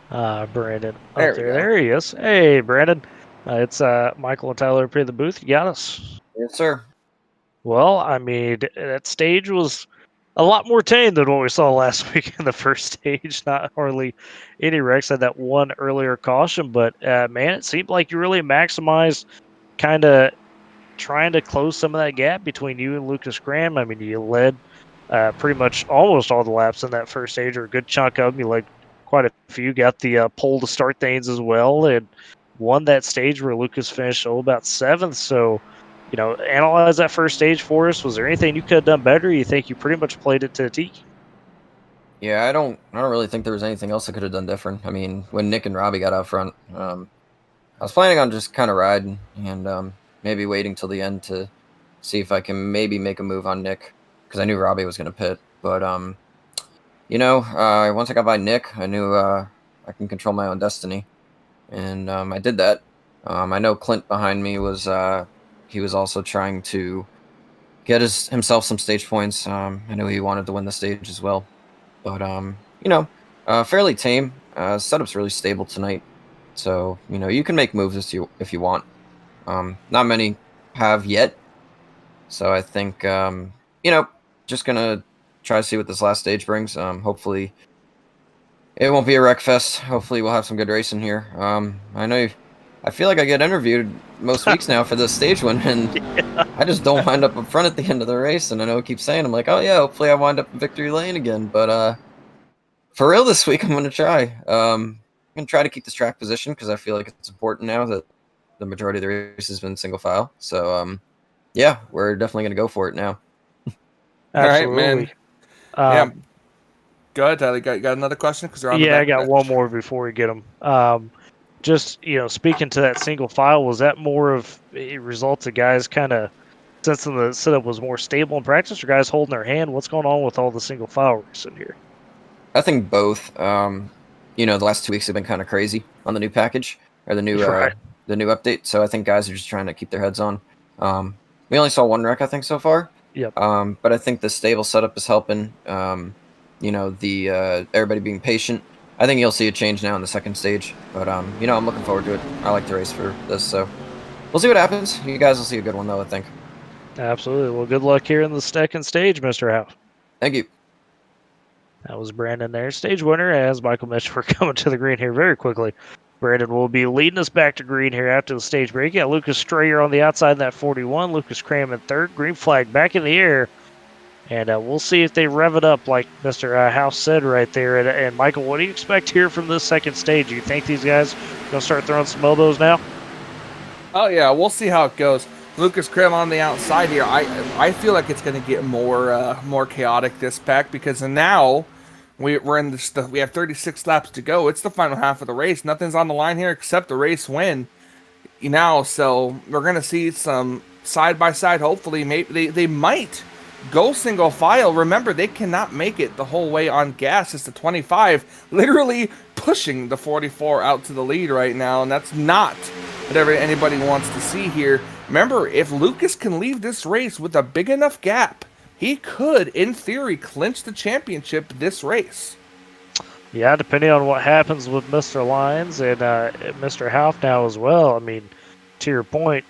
Brandon There up we there. go. There he is. Hey, Brandon. It's Michael and Tyler up here in the booth. You got us. Yes, sir. Well, I mean, that stage was a lot more tame than what we saw last week in the first stage. Not hardly any wrecks. Had that one earlier caution, but man, it seemed like you really maximized kind of trying to close some of that gap between you and Lucas Graham. I mean, you led pretty much almost all the laps in that first stage, or a good chunk of them. You led quite a few. Got the pole to start things as well, and won that stage where Lucas finished about 7th. So, analyze that first stage for us. Was there anything you could have done better? You think you pretty much played it to a T? Yeah, I don't really think there was anything else I could have done different. I mean, when Nick and Robbie got out front, I was planning on just kind of riding and maybe waiting till the end to see if I can maybe make a move on Nick, because I knew Robbie was going to pit. But once I got by Nick, I knew I can control my own destiny, and I did that. I know Clint behind me was he was also trying to get himself some stage points. I knew he wanted to win the stage as well. But fairly tame. Setup's really stable tonight, so you can make moves if you want. Not many have yet, so I think just gonna try to see what this last stage brings. Hopefully, it won't be a wreck fest. Hopefully, we'll have some good racing here. I feel like I get interviewed most weeks now for this stage win, and Yeah. I just don't wind up front at the end of the race. And I know I keep saying, I'm like, oh yeah, hopefully I wind up in victory lane again. But for real this week, I'm gonna try. I'm gonna try to keep this track position because I feel like it's important now that the majority of the race has been single file. So yeah, we're definitely gonna go for it now. All right, Absolutely. man. Yeah. Go ahead, Tyler. Got another question? Because I got one more before we get them. Just speaking to that single file, was that more of a result of guys kind of sensing the setup was more stable in practice, or guys holding their hand? What's going on with all the single file racing here? I think both. The last 2 weeks have been kind of crazy on the new package or the new Right. the new update. So I think guys are just trying to keep their heads on. We only saw one wreck, I think, so far. Yep. But I think the stable setup is helping. Everybody being patient. I think you'll see a change now in the second stage. But I'm looking forward to it. I like the race for this, so we'll see what happens. You guys will see a good one though, I think. Absolutely. Well, good luck here in the second stage, Mr. Howe. Thank you. That was Brandon there. Stage winner, as Michael mentioned, we're coming to the green here very quickly. Brandon will be leading us back to green here after the stage break. Yeah, Lucas Strayer on the outside in that 41. Lucas Cram in third. Green flag back in the air. And we'll see if they rev it up like Mr. House said right there. And Michael, what do you expect here from this second stage? Do you think these guys are going to start throwing some elbows now? Oh yeah, we'll see how it goes. Lucas Krim on the outside here. I feel like it's going to get more chaotic this pack, because now we're in this. We have 36 laps to go. It's the final half of the race. Nothing's on the line here except the race win. So we're going to see some side by side. Hopefully, maybe they might go single file. Remember, they cannot make it the whole way on gas. It's the 25, literally pushing the 44 out to the lead right now, and that's not whatever anybody wants to see here. Remember, if Lucas can leave this race with a big enough gap, he could, in theory, clinch the championship this race. Yeah, depending on what happens with Mr. Lyons and Mr. Houff now as well. I mean, to your point,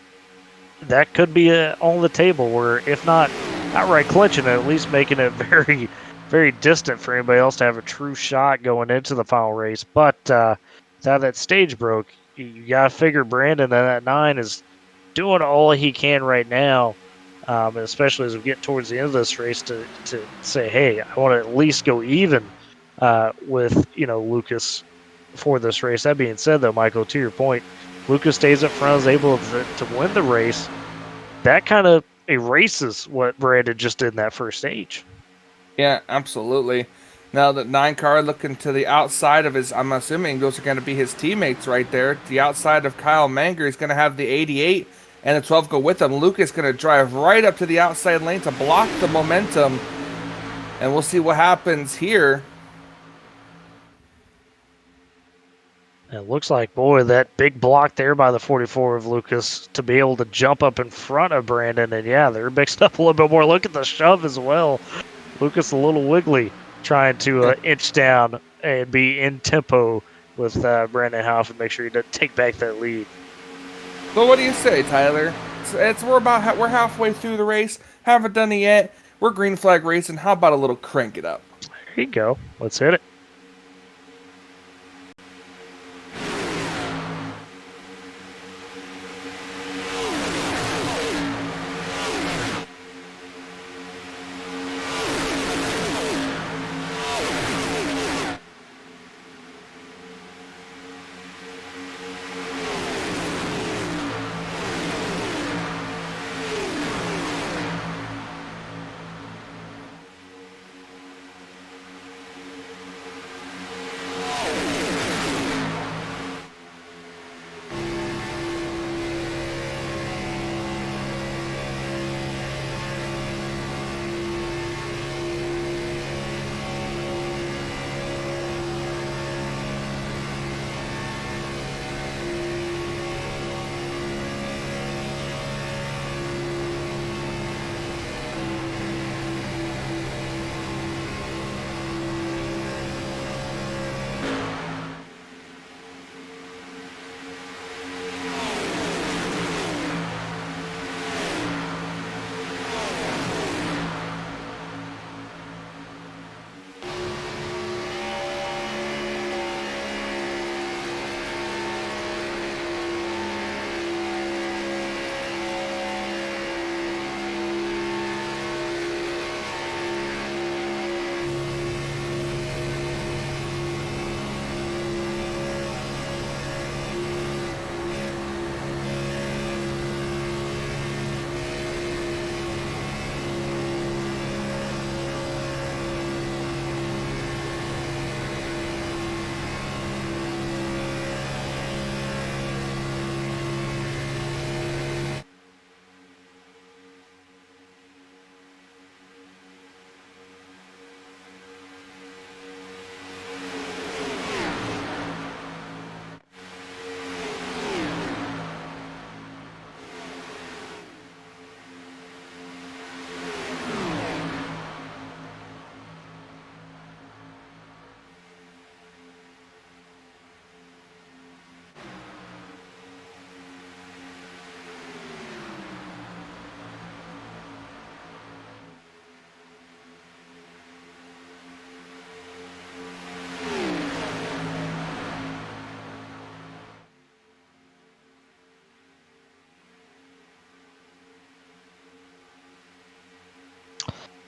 that could be on the table where, if not outright clinching it, at least making it very, very distant for anybody else to have a true shot going into the final race. But now that stage broke, you got to figure Brandon at 9 is doing all he can right now, especially as we get towards the end of this race, to say, hey, I want to at least go even with Lucas for this race. That being said, though, Michael, to your point, Lucas stays up front, is able to win the race. That kind of erases what Brandon just did in that first stage. Yeah, absolutely. Now the 9 car looking to the outside of his, I'm assuming those are going to be his teammates right there. The outside of Kyle Manger, he's going to have the 88 and the 12 go with him. Lucas going to drive right up to the outside lane to block the momentum. And we'll see what happens here. It looks like, boy, that big block there by the 44 of Lucas to be able to jump up in front of Brandon. And yeah, they're mixed up a little bit more. Look at the shove as well. Lucas a little wiggly, trying to inch down and be in tempo with Brandon Houff and make sure he doesn't take back that lead. So what do you say, Tyler? We're halfway through the race. Haven't done it yet. We're green flag racing. How about a little crank it up? There you go. Let's hit it.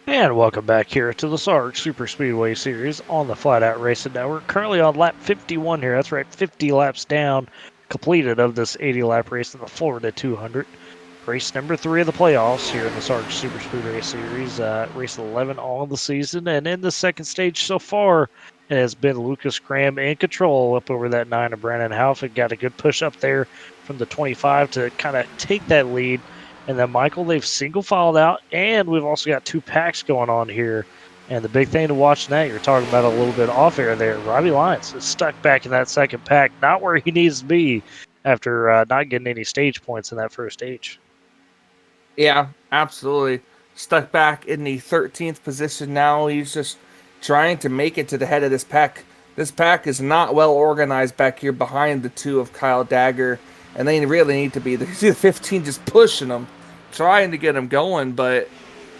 And welcome back here to the SARG Superspeedway Series on the Flatout Racing Network. Currently on lap 51 here. That's right, 50 laps down, completed of this 80-lap race in the Florida 200. Race number 3 of the playoffs here in the SARG Superspeedway Series. Race 11 all of the season. And in the second stage so far, it has been Lucas Graham in control up over that 9 of Brandon Houff. And got a good push up there from the 25 to kind of take that lead. And then, Michael, they've single-filed out, and we've also got 2 packs going on here. And the big thing to watch now, you're talking about a little bit off-air there, Robbie Lyons is stuck back in that second pack, not where he needs to be after not getting any stage points in that first stage. Yeah, absolutely. Stuck back in the 13th position now. He's just trying to make it to the head of this pack. This pack is not well organized back here behind the 2 of Kyle Dagger, and they really need to be. You see the 15 just pushing them, trying to get him going, but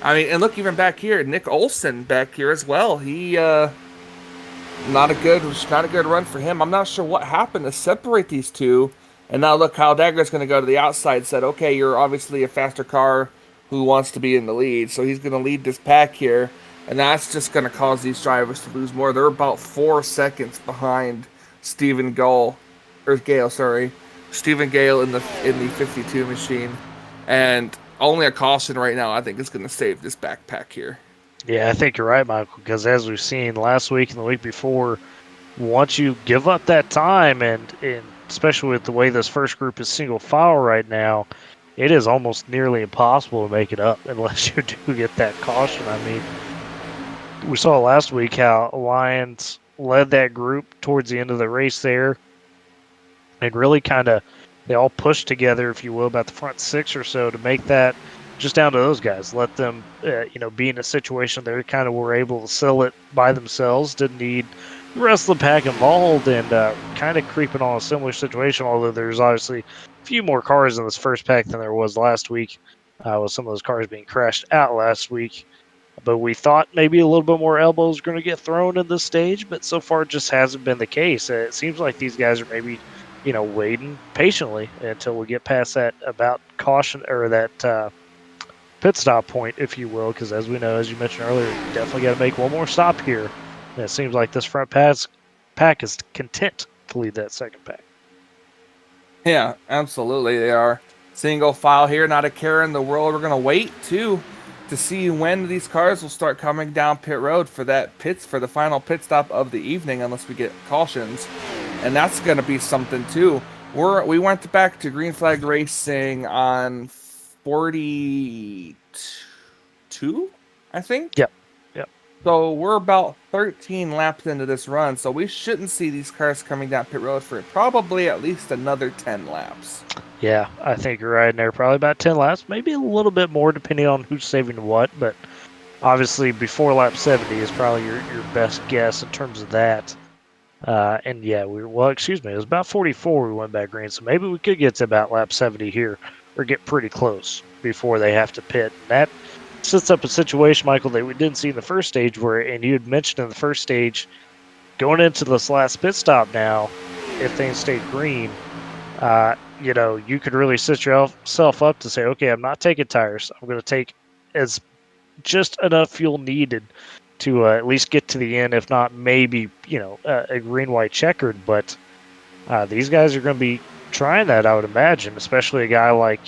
I mean, and look, even back here, Nick Olson back here as well. He not a good run for him. I'm not sure what happened to separate these two. And now look, Kyle Dagger's going to go to the outside. Said, okay, you're obviously a faster car who wants to be in the lead, so he's going to lead this pack here, and that's just going to cause these drivers to lose more. They're about 4 seconds behind Stephen Gale in the 52 machine, and only a caution right now I think is going to save this backpack here. Yeah, I think you're right, Michael, because as we've seen last week and the week before, once you give up that time, and especially with the way this first group is single file right now, it is almost nearly impossible to make it up unless you do get that caution. I mean, we saw last week how Lions led that group towards the end of the race there, and really they all pushed together, if you will, about the front 6 or so to make that just down to those guys. Let them, be in a situation they kind of were able to sell it by themselves. Didn't need the rest of the pack involved, and kind of creeping on a similar situation. Although there's obviously a few more cars in this first pack than there was last week, with some of those cars being crashed out last week. But we thought maybe a little bit more elbows were going to get thrown in this stage, but so far it just hasn't been the case. It seems like these guys are maybe, waiting patiently until we get past that about caution or that pit stop point, if you will, because as we know, as you mentioned earlier, you definitely got to make one more stop here. And it seems like this front pack is content to lead that second pack. Yeah, absolutely. They are single file here, not a care in the world. We're going to wait, too, to see when these cars will start coming down pit road for the final pit stop of the evening, unless we get cautions. And that's going to be something, too. We went back to Green Flag Racing on 42, I think? Yep. So we're about 13 laps into this run, so we shouldn't see these cars coming down pit road for probably at least another 10 laps. Yeah, I think you're right in there. Probably about 10 laps, maybe a little bit more depending on who's saving what, but obviously before lap 70 is probably your best guess in terms of that. And yeah, it was about 44 we went back green, so maybe we could get to about lap 70 here, or get pretty close before they have to pit. And that sets up a situation, Michael, that we didn't see in the first stage and you had mentioned in the first stage, going into this last pit stop now, if things stayed green, you could really set yourself up to say, okay, I'm not taking tires. I'm going to take as just enough fuel needed to at least get to the end, if not maybe, a green-white checkered. But these guys are going to be trying that, I would imagine, especially a guy like,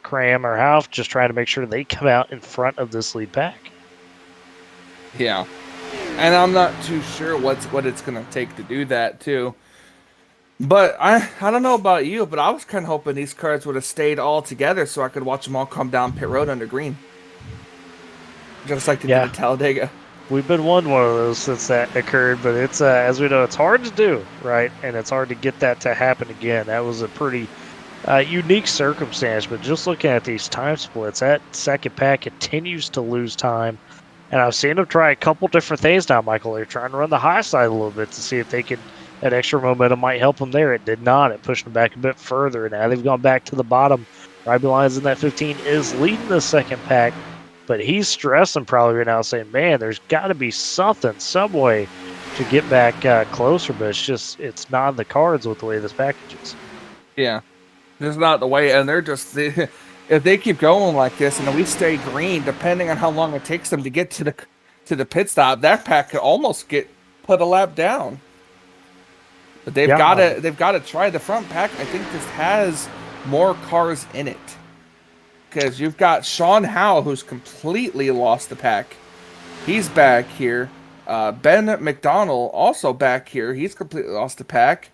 Cram or Half, just trying to make sure they come out in front of this lead pack. Yeah. And I'm not too sure what it's going to take to do that, too. But I don't know about you, but I was kind of hoping these cars would have stayed all together so I could watch them all come down pit road under green. Just like they did at Talladega. We've been one of those since that occurred, but it's as we know, it's hard to do, right? And it's hard to get that to happen again. That was a pretty unique circumstance, but just looking at these time splits, that second pack continues to lose time. And I've seen them try a couple different things now, Michael. They're trying to run the high side a little bit to see if they can, that extra momentum might help them there. It did not. It pushed them back a bit further. Now they've gone back to the bottom. Robbie Lyons in that 15 is leading the second pack, but he's stressing probably right now, saying, man, there's got to be something, some way to get back closer, but it's not in the cards with the way this package is. Yeah. This is not the way, and if they keep going like this and we stay green, depending on how long it takes them to get to the pit stop, that pack could almost get put a lap down. But they've got to try the front pack. I think this has more cars in it, because you've got Sean Howe, who's completely lost the pack. He's back here. Ben McDonald also back here. He's completely lost the pack.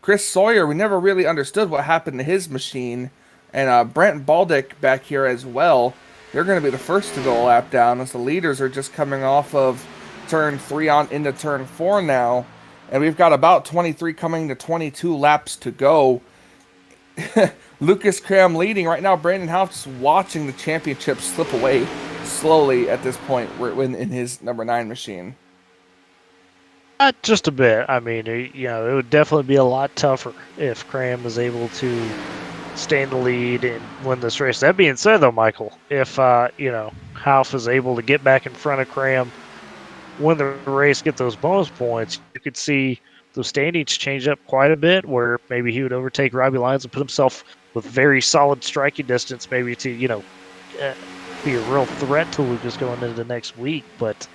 Chris Sawyer, we never really understood what happened to his machine. And Brent Baldick back here as well. They're going to be the first to go a lap down, as the leaders are just coming off of turn 3 on into turn 4 now. And we've got about 23 coming to 22 laps to go. Lucas Cram leading right now. Brandon House just watching the championship slip away slowly at this point in his number 9 machine. Just a bit. I mean, it would definitely be a lot tougher if Cram was able to stay in the lead and win this race. That being said, though, Michael, if Half is able to get back in front of Cram, win the race, get those bonus points, you could see those standings change up quite a bit, where maybe he would overtake Robbie Lyons and put himself with very solid striking distance, maybe to be a real threat to Lucas going into the next week. But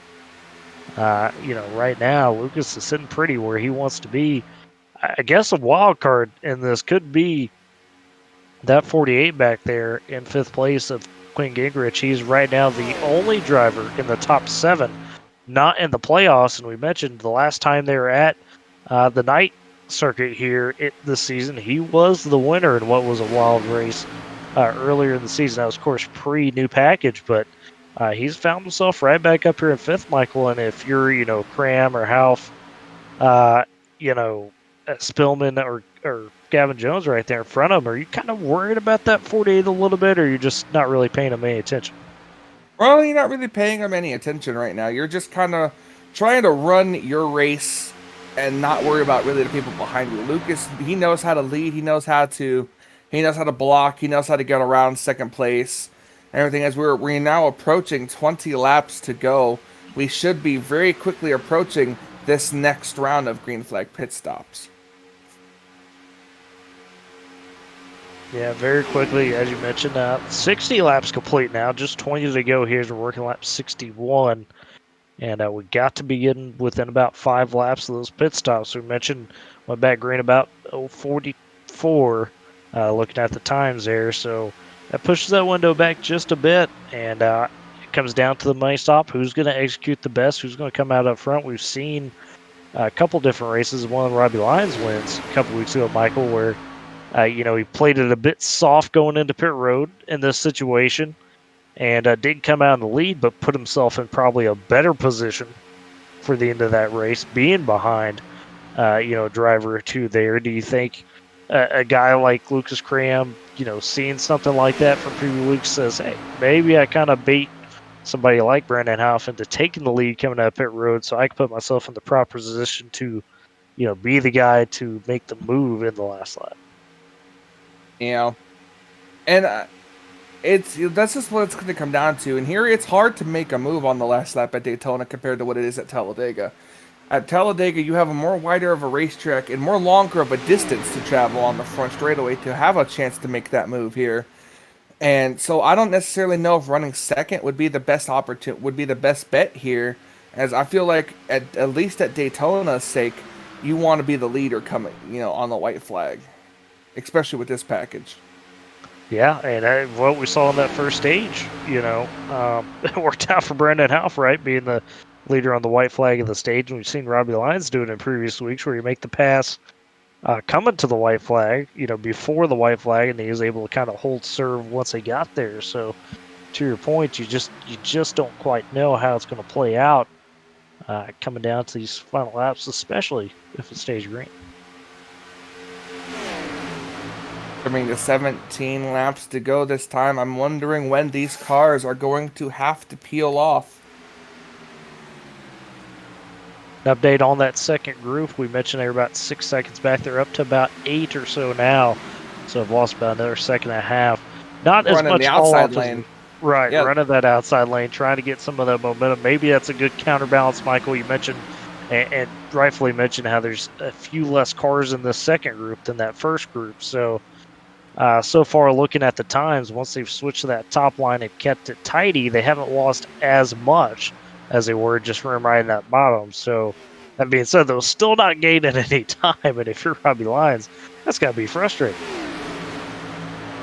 right now Lucas is sitting pretty where he wants to be. I guess a wild card in this could be that 48 back there in 5th place of Quinn Gingrich. He's right now the only driver in the top 7 not in the playoffs, and we mentioned the last time they were at the night circuit here this season, he was the winner in what was a wild race earlier in the season. That was, of course, pre-new package, but He's found himself right back up here in 5th, Michael. And if you're, Cram or Half, Spillman or Gavin Jones right there in front of him, are you kind of worried about that 48 a little bit, or you're just not really paying him any attention? Well, you're not really paying him any attention right now. You're just kind of trying to run your race and not worry about really the people behind you. Lucas, he knows how to lead. He knows how to block. He knows how to get around second place. Everything as we're now approaching 20 laps to go. We should be very quickly approaching this next round of green flag pit stops. Yeah, very quickly, as you mentioned, 60 laps complete now. Just 20 to go here as we're working lap 61. And we got to be getting within about 5 laps of those pit stops. We mentioned went back green about 44, looking at the times there. So that pushes that window back just a bit. And it comes down to the money stop. Who's going to execute the best? Who's going to come out up front? We've seen a couple different races. One of Robbie Lyons wins a couple weeks ago, Michael, where he played it a bit soft going into pit road in this situation, and didn't come out in the lead, but put himself in probably a better position for the end of that race, being behind, a driver or two there. Do you think a guy like Lucas Cram, seeing something like that from previous weeks, says, hey, maybe I kind of bait somebody like Brandon House into taking the lead coming out of pit road, so I can put myself in the proper position to, be the guy to make the move in the last lap? And that's just what it's going to come down to. And here it's hard to make a move on the last lap at Daytona compared to what it is at Talladega. At Talladega, you have a more wider of a racetrack and more longer of a distance to travel on the front straightaway to have a chance to make that move here. And so I don't necessarily know if running second would be the best bet here, as I feel like at least at Daytona's sake, you want to be the leader coming, on the white flag, especially with this package. Yeah, and what we saw in that first stage, it worked out for Brandon House, right, being the leader on the white flag of the stage. And we've seen Robbie Lyons do it in previous weeks where you make the pass coming to the white flag, before the white flag, and he was able to kind of hold serve once they got there. So to your point, you just don't quite know how it's going to play out coming down to these final laps, especially if it stays green. I mean, the 17 laps to go this time. I'm wondering when these cars are going to have to peel off. An update on that second group. We mentioned they were about 6 seconds back. They're up to about 8 or so now. So I've lost about another second and a half. Not as much the outside lane. Right, yeah. Running that outside lane, trying to get some of that momentum. Maybe that's a good counterbalance, Michael. You mentioned, and rightfully mentioned, how there's a few less cars in this second group than that first group. So far, looking at the times, once they've switched to that top line and kept it tidy, they haven't lost as much as they were just running right in that bottom. So that being said, they're still not gaining any time. And if you're Robbie Lyons, that's got to be frustrating.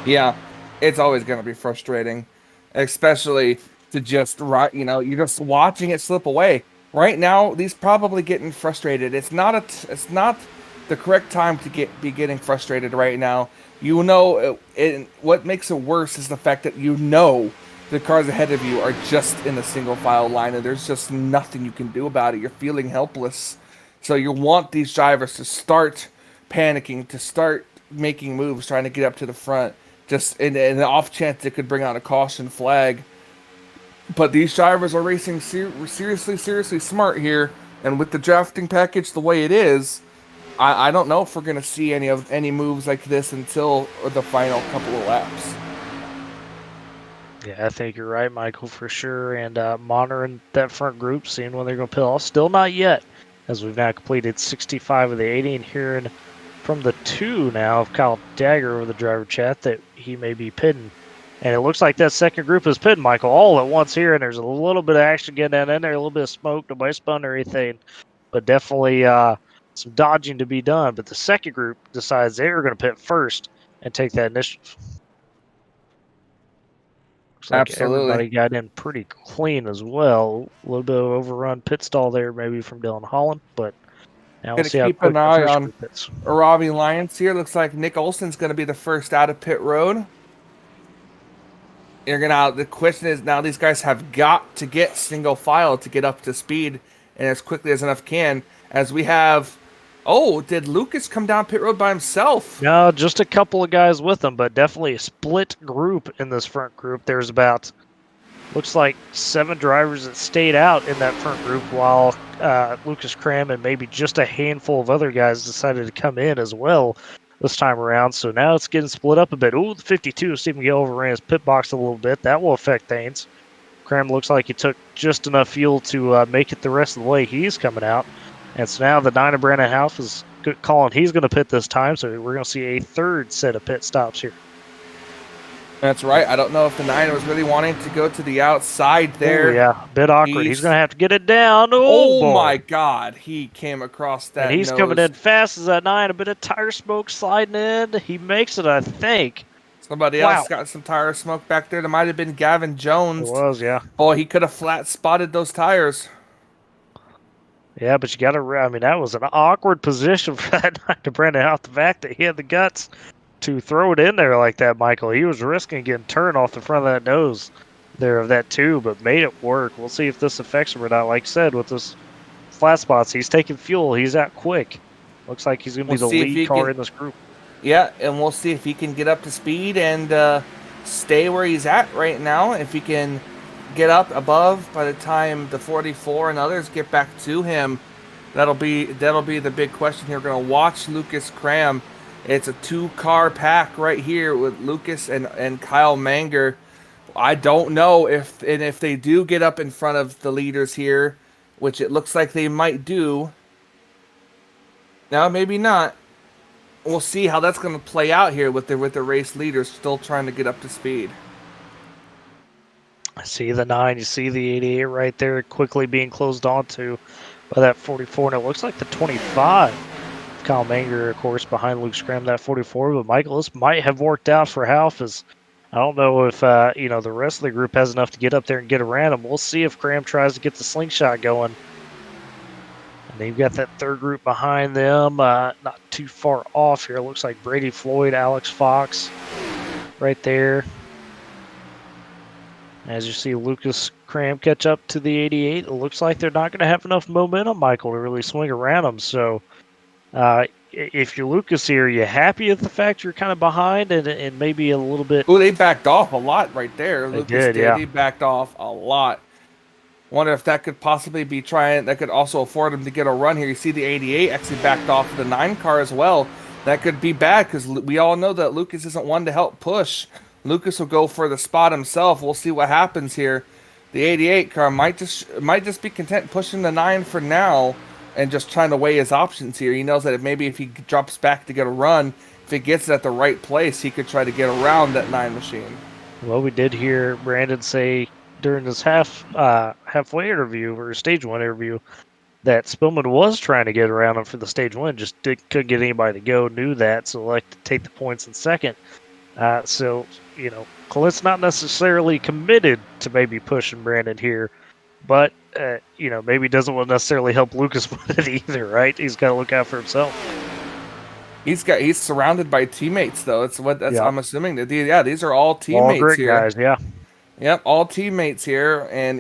Yeah, it's always going to be frustrating, especially to just, you're just watching it slip away. Right now, he's probably getting frustrated. It's not the correct time to be getting frustrated right now. What makes it worse is the fact that the cars ahead of you are just in a single file line, and there's just nothing you can do about it. You're feeling helpless. So you want these drivers to start panicking, to start making moves, trying to get up to the front, just in the off chance it could bring out a caution flag. But these drivers are racing seriously smart here, and with the drafting package the way it is, I don't know if we're going to see any moves like this until the final couple of laps. Yeah, I think you're right, Michael, for sure. And monitoring that front group, seeing when they're going to peel off. Still not yet, as we've now completed 65 of the 80, and hearing from the 2 now of Kyle Dagger over the driver chat that he may be pitting. And it looks like that second group is pitting, Michael, all at once here, and there's a little bit of action getting in there, a little bit of smoke, nobody spun or anything, but definitely some dodging to be done. But the second group decides they're going to pit first and take that initiative. Looks like Absolutely. Everybody got in pretty clean as well. A little bit of overrun pit stall there maybe from Dylan Holland, but now we'll see how keep quick an the eye first on group hits. Robbie Lyons here. Looks like Nick Olson's going to be the first out of pit road. The question is now these guys have got to get single file to get up to speed and as quickly as enough can. As we have, oh, did Lucas come down pit road by himself? No, just a couple of guys with him, but definitely a split group in this front group. There's about, looks like 7 drivers that stayed out in that front group, while Lucas Cram and maybe just a handful of other guys decided to come in as well this time around. So now it's getting split up a bit. Ooh, the 52, Stephen Gale overran his pit box a little bit. That will affect things. Cram looks like he took just enough fuel to make it the rest of the way. He's coming out. And so now the 9 of Brandon House is calling he's going to pit this time. So we're going to see a third set of pit stops here. That's right. I don't know if the 9 was really wanting to go to the outside there. Ooh, yeah, a bit awkward. He's going to have to get it down. Oh my God. He came across that. And he's coming in fast as that 9. A bit of tire smoke sliding in. He makes it, I think. Somebody else got some tire smoke back there. That might have been Gavin Jones. It was, yeah. Boy, he could have flat spotted those tires. Yeah, but you got to, I mean, that was an awkward position for that 9 to Brandon out. The fact that he had the guts to throw it in there like that, Michael. He was risking getting turned off the front of that nose there of that 2, but made it work. We'll see if this affects him or not. Like I said, with this flat spots, he's taking fuel. He's out quick. Looks like he's going to be the lead car in this group. Yeah, and we'll see if he can get up to speed and stay where he's at right now. If he can get up above by the time the 44 and others get back to him, that'll be the big question here. We're going to watch Lucas Cram. It's a 2-car pack right here with Lucas and Kyle Manger. I don't know if they do get up in front of the leaders here, which it looks like they might do. No, maybe not. We'll see how that's going to play out here with the race leaders still trying to get up to speed. I see the 9. You see the 88 right there quickly being closed onto by that 44. And it looks like the 25. Kyle Manger, of course, behind Luke Scram, that 44. But Michael, this might have worked out for Half, as I don't know if the rest of the group has enough to get up there and get around him. We'll see if Cram tries to get the slingshot going. And they've got that third group behind them, not too far off here. It looks like Brady Floyd, Alex Fox right there. As you see Lucas Cram catch up to the 88, it looks like they're not going to have enough momentum, Michael, to really swing around them. So if you're Lucas here, you happy with the fact you're kind of behind and maybe a little bit... Oh, they backed off a lot right there. They did, yeah. He backed off a lot. Wonder if that could possibly be that could also afford him to get a run here. You see the 88 actually backed off the 9 car as well. That could be bad because we all know that Lucas isn't one to help push. Lucas will go for the spot himself. We'll see what happens here. The 88 car might just be content pushing the 9 for now and just trying to weigh his options here. He knows that if he drops back to get a run, if he gets it at the right place, he could try to get around that 9 machine. Well, we did hear Brandon say during this halfway interview or stage 1 interview that Spillman was trying to get around him for the stage 1, just couldn't get anybody to go, knew that, so like to take the points in second. So, Clint's not necessarily committed to maybe pushing Brandon here, but, maybe doesn't want to necessarily help Lucas with it either, right? He's got to look out for himself. He's surrounded by teammates, though. I'm assuming that these are all teammates all great here. Guys, yeah. Yep, all teammates here. And,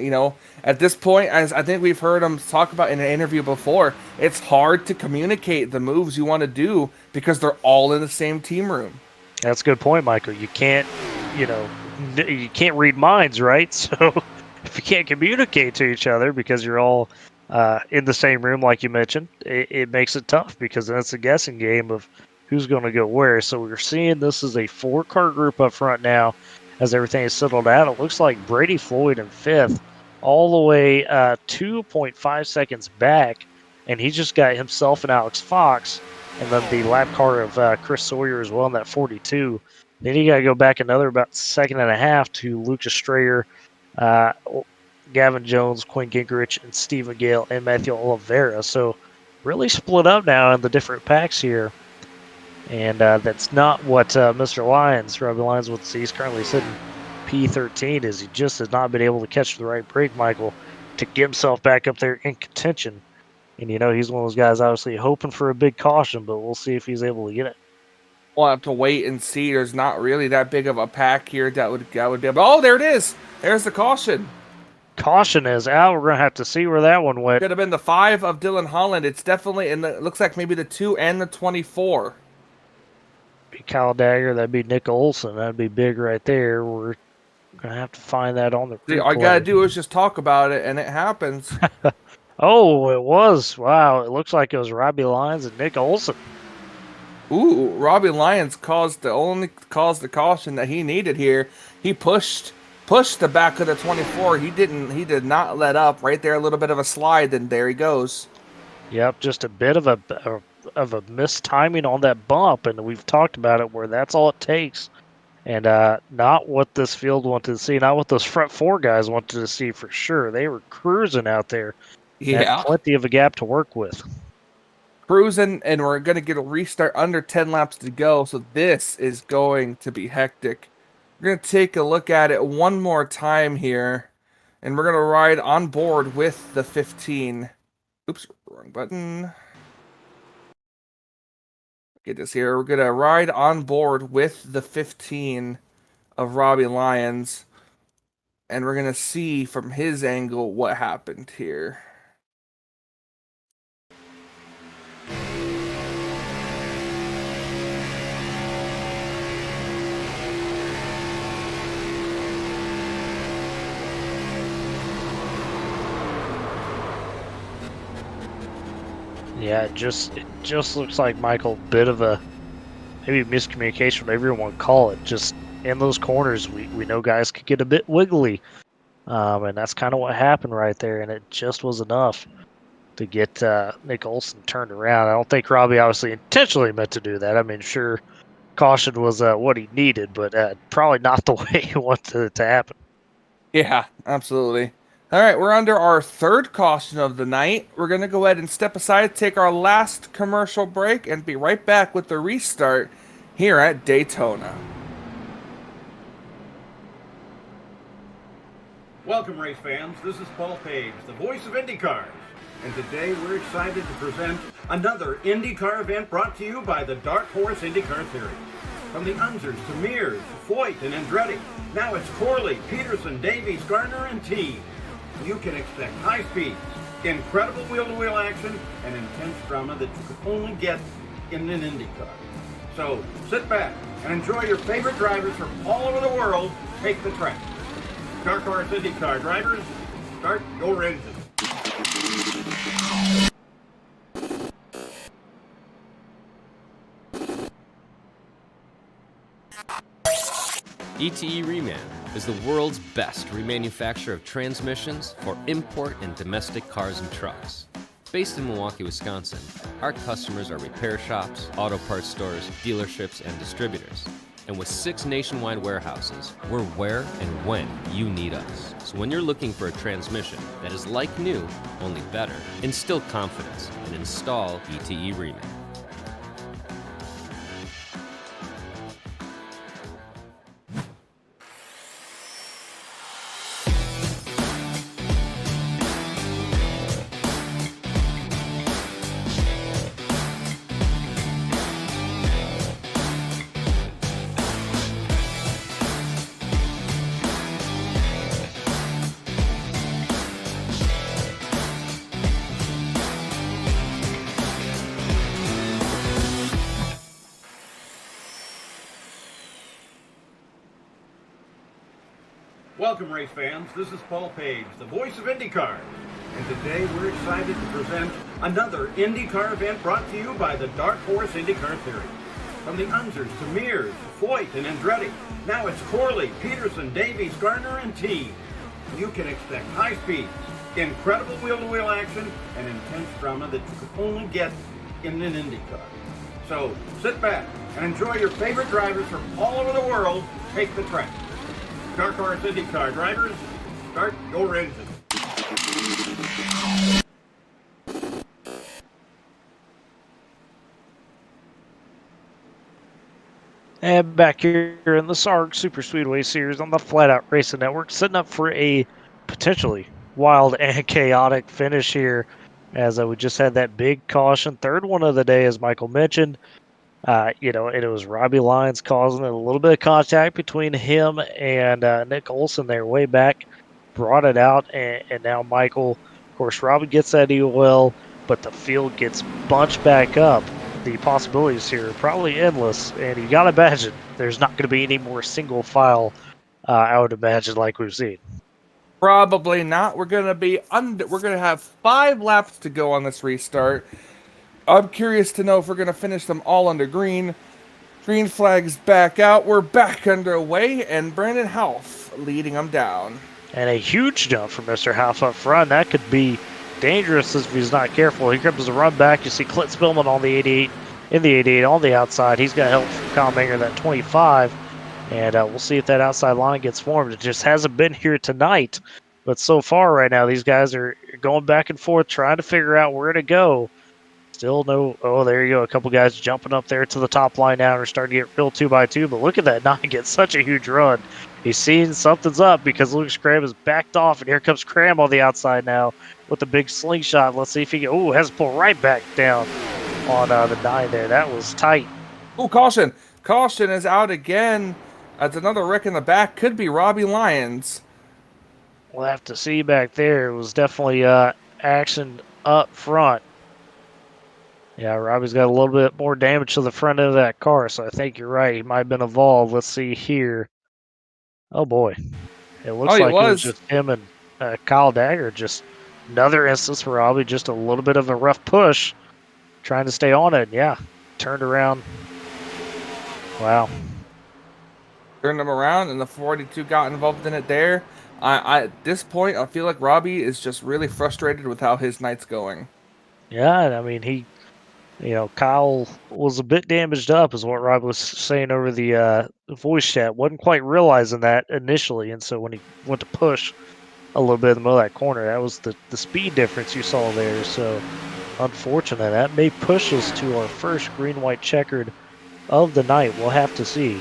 at this point, as I think we've heard him talk about in an interview before, it's hard to communicate the moves you want to do because they're all in the same team room. That's a good point, Michael. You can't, you can't read minds, right? So if you can't communicate to each other because you're all in the same room, like you mentioned, it makes it tough because then it's a guessing game of who's going to go where. So we're seeing this is a 4-car group up front now. As everything is settled out, it looks like Brady Floyd in 5th, all the way 2.5 seconds back, and he just got himself and Alex Fox, and then the lap car of Chris Sawyer as well in that 42. Then you got to go back another about 1.5 seconds to Lucas Strayer, Gavin Jones, Quinn Gingrich, and Stephen Gale, and Matthew Oliveira. So really split up now in the different packs here. And that's not what Mr. Lyons, Robbie Lyons, would see. He's currently sitting P13 as he just has not been able to catch the right break, Michael, to get himself back up there in contention. And, he's one of those guys obviously hoping for a big caution, but we'll see if he's able to get it. We'll have to wait and see. There's not really that big of a pack here that would be. Oh, there it is. There's the caution. Caution is out. We're going to have to see where that one went. Could have been the 5 of Dylan Holland. It's definitely in the. It looks like maybe the 2 and the 24. Be Kyle Dagger. That'd be Nick Olson. That'd be big right there. We're going to have to find that on the. See, all you gotta do is just talk about it, and it happens. Oh, it was. Wow. It looks like it was Robbie Lyons and Nick Olson. Ooh, Robbie Lyons caused the caution that he needed here. He pushed the back of the 24. He did not let up. Right there, a little bit of a slide, and there he goes. Yep, just a bit of a missed timing on that bump, and we've talked about it where that's all it takes. And not what this field wanted to see, not what those front 4 guys wanted to see for sure. They were cruising out there. Yeah. Had plenty of a gap to work with. Cruising, and we're going to get a restart under 10 laps to go, so this is going to be hectic. We're going to take a look at it one more time here, and we're going to ride on board with the 15. Oops, wrong button. Get this here. We're going to ride on board with the 15 of Robbie Lyons, and we're going to see from his angle what happened here. Yeah, it just looks like Michael, bit of a maybe miscommunication, whatever you want to call it. Just in those corners, we know guys could get a bit wiggly, and that's kind of what happened right there. And it just was enough to get Nick Olson turned around. I don't think Robbie obviously intentionally meant to do that. I mean, sure, caution was what he needed, but probably not the way he wanted it to happen. Yeah, absolutely. All right, we're under our 3rd caution of the night. We're going to go ahead and step aside, take our last commercial break, and be right back with the restart here at Daytona. Welcome, race fans. This is Paul Page, the voice of IndyCars. And today we're excited to present another IndyCar event brought to you by the Dark Horse IndyCar Series. From the Unzers to Mears, Foyt, and Andretti, now it's Corley, Peterson, Davies, Gardner, and Teague. You can expect high speeds, incredible wheel-to-wheel action, and intense drama that you could only get in an IndyCar. So sit back and enjoy your favorite drivers from all over the world take the track. Dark Horse IndyCar drivers, start your engine. ETE Reman is the world's best remanufacturer of transmissions for import and domestic cars and trucks. Based in Milwaukee, Wisconsin, our customers are repair shops, auto parts stores, dealerships, and distributors. And with 6 nationwide warehouses, we're where and when you need us. So when you're looking for a transmission that is like new, only better, instill confidence and install ETE Reman. Welcome, race fans. This is Paul Page, the voice of IndyCars. And today we're excited to present another IndyCar event brought to you by the Dark Horse IndyCar Series. From the Unzers to Mears, Foyt, and Andretti, now it's Corley, Peterson, Davies, Gardner, and Teague. You can expect high speeds, incredible wheel-to-wheel action, and intense drama that you could only get in an IndyCar. So sit back and enjoy your favorite drivers from all over the world take the track. Dark Horse IndyCar drivers, start your engine. And back here in the SARG Superspeedway series on the Flatout Racing Network, setting up for a potentially wild and chaotic finish here, as we just had that big caution, 3rd one of the day, as Michael mentioned. And it was Robbie Lyons causing a little bit of contact between him and Nick Olson there way back, brought it out, and now Michael, of course, Robbie gets that EOL, but the field gets bunched back up. The possibilities here are probably endless, and you got to imagine there's not going to be any more single file, I would imagine, like we've seen. Probably not. We're gonna have 5 laps to go on this restart. I'm curious to know if we're gonna finish them all under green. Green flag's back out. We're back underway, and Brandon Houff leading them down. And a huge jump from Mr. Houff up front. That could be dangerous if he's not careful. Here comes the run back. You see Clint Spillman on the 88, in the 88 on the outside. He's got help from Kyle Manger, that 25. And we'll see if that outside line gets formed. It just hasn't been here tonight. But so far right now, these guys are going back and forth, trying to figure out where to go. Still no. Oh, there you go. A couple guys jumping up there to the top line now and are starting to get real 2x2. But look at that 9 get such a huge run. He's seeing something's up because Lucas Cram is backed off. And here comes Cram on the outside now with a big slingshot. Let's see if he can. Oh, has to pull right back down on the 9 there. That was tight. Oh, caution. Caution is out again. That's another wreck in the back. Could be Robbie Lyons. We'll have to see back there. It was definitely action up front. Yeah, Robbie's got a little bit more damage to the front end of that car, so I think you're right. He might have been involved. Let's see here. Oh, boy. It looks like it was just him and Kyle Dagger. Just another instance for Robbie. Just a little bit of a rough push, trying to stay on it. Yeah, turned around. Wow. Turned them around, and the 42 got involved in it there. At this point, I feel like Robbie is just really frustrated with how his night's going. Yeah, and I mean, Kyle was a bit damaged up, is what Rob was saying over the voice chat. Wasn't quite realizing that initially, and so when he went to push a little bit in the middle of that corner, that was the speed difference you saw there. So unfortunate. That may push us to our first green-white checkered of the night. We'll have to see.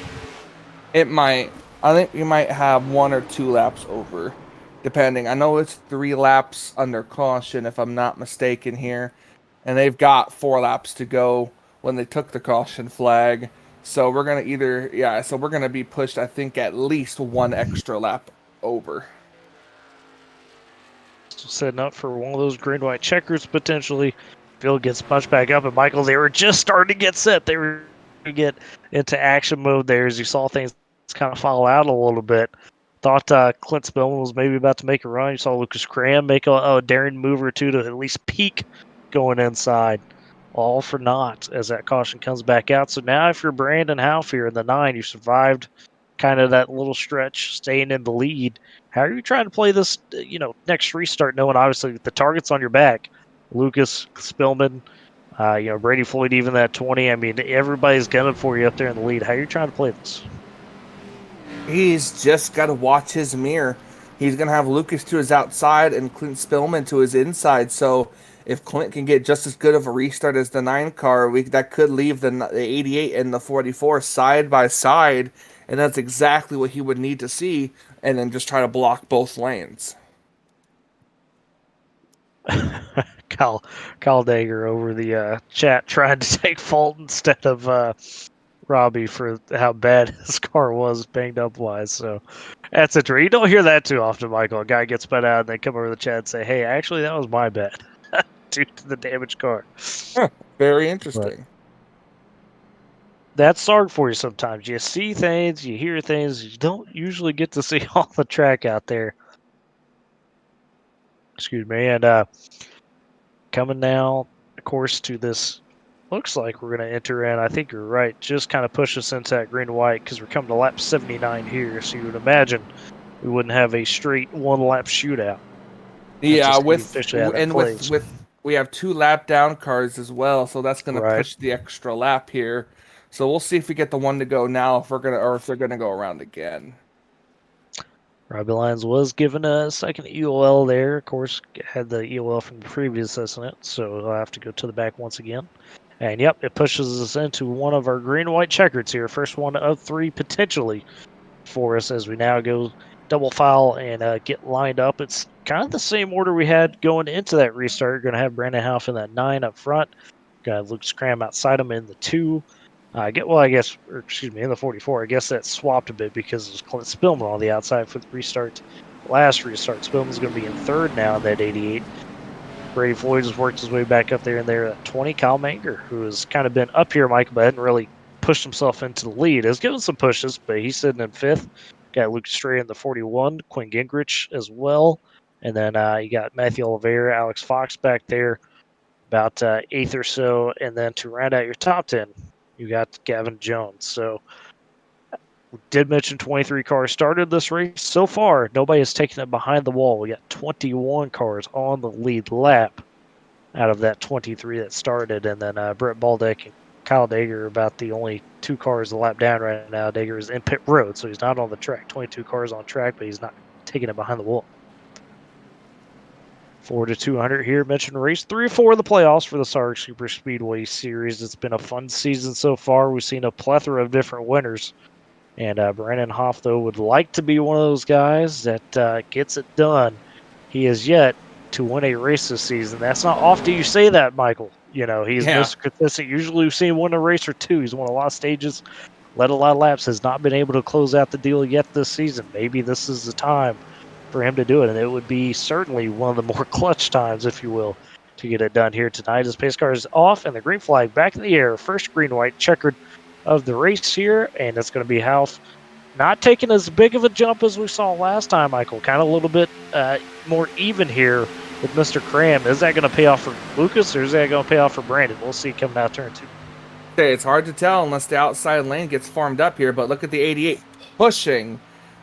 It might. I think we might have 1 or 2 laps over, depending. I know it's 3 laps under caution, if I'm not mistaken here. And they've got 4 laps to go when they took the caution flag. So we're going to so we're going to be pushed, I think, at least 1 extra lap over. So setting up for one of those green-white checkers, potentially. Field gets punched back up, and Michael, they were just starting to get set. They were to get into action mode there as you saw things kind of fall out a little bit. Thought Clint Spillman was maybe about to make a run. You saw Lucas Cram make a daring move or two to at least peek going inside. All for naught as that caution comes back out. So now if you're Brandon Houff here in the 9, you survived kind of that little stretch, staying in the lead. How are you trying to play this, next restart, knowing obviously the target's on your back? Lucas Spillman, Brady Floyd, even that 20. I mean, everybody's gunning for you up there in the lead. How are you trying to play this? He's just got to watch his mirror. He's going to have Lucas to his outside and Clint Spillman to his inside. So if Clint can get just as good of a restart as the 9 car, that could leave the 88 and the 44 side by side. And that's exactly what he would need to see. And then just try to block both lanes. Kyle Dagger over the chat trying to take fault instead of Robbie for how bad his car was banged up wise. So that's it. You don't hear that too often, Michael. A guy gets spun out and they come over the chat and say, hey, actually, that was my bad due to the damaged car. Huh, very interesting. But that's SARG for you sometimes. You see things, you hear things, you don't usually get to see all the track out there. Excuse me. And coming now, of course, to this. Looks like we're going to enter in. I think you're right. Just kind of push us into that green and white because we're coming to lap 79 here. So you would imagine we wouldn't have a straight 1 lap shootout. Yeah, with we have 2 lap down cars as well, so that's going to push the extra lap here. So we'll see if we get the 1 to go now, if they're going to go around again. Robbie Lyons was given a second EOL there. Of course, had the EOL from the previous incident, so he'll have to go to the back once again. And yep, it pushes us into one of our green and white checkers here. First one of 3 potentially for us as we now go double file and get lined up. It's kind of the same order we had going into that restart. You're going to have Brandon Houff in that 9 up front. Got Lucas Cram outside him in the 2. I guess, or excuse me, in the 44, I guess that swapped a bit because it was Clint Spillman on the outside for the restart. Last restart, Spillman's going to be in third now in that 88. Brady Floyd has worked his way back up there, and there at 20, Kyle Manger, who has kind of been up here, Mike, but hadn't really pushed himself into the lead. Has given some pushes, but he's sitting in fifth. Got Luke Stray in the 41, Quinn Gingrich as well. And then you got Matthew Oliveira, Alex Fox back there, about eighth or so. And then to round out your top 10, you got Gavin Jones. So we did mention 23 cars started this race. So far, nobody has taken it behind the wall. We got 21 cars on the lead lap out of that 23 that started. And then Brett Baldeck and Kyle Dager are about the only 2 cars a lap down right now. Dager is in pit road, so he's not on the track. 22 cars on track, but he's not taking it behind the wall. 4 to 200 here. Mentioned race 3 or 4 of the playoffs for the SARG Superspeedway Series. It's been a fun season so far. We've seen a plethora of different winners. And Brandon Hoff, though, would like to be one of those guys that gets it done. He is yet to win a race this season. That's not often you say that, Michael. You know, he's Mr. Consistent. Usually we've seen him win a race or 2. He's won a lot of stages, led a lot of laps, has not been able to close out the deal yet this season. Maybe this is the time for him to do it, and it would be certainly one of the more clutch times, if you will, to get it done here tonight. His pace car is off, and the green flag back in the air. First green-white checkered of the race here, and it's going to be Half. Not taking as big of a jump as we saw last time, Michael. Kind of a little bit more even here with Mr. Cram. Is that going to pay off for Lucas, or is that going to pay off for Brandon? We'll see coming out turn 2. Okay, it's hard to tell unless the outside lane gets formed up here, but look at the 88 pushing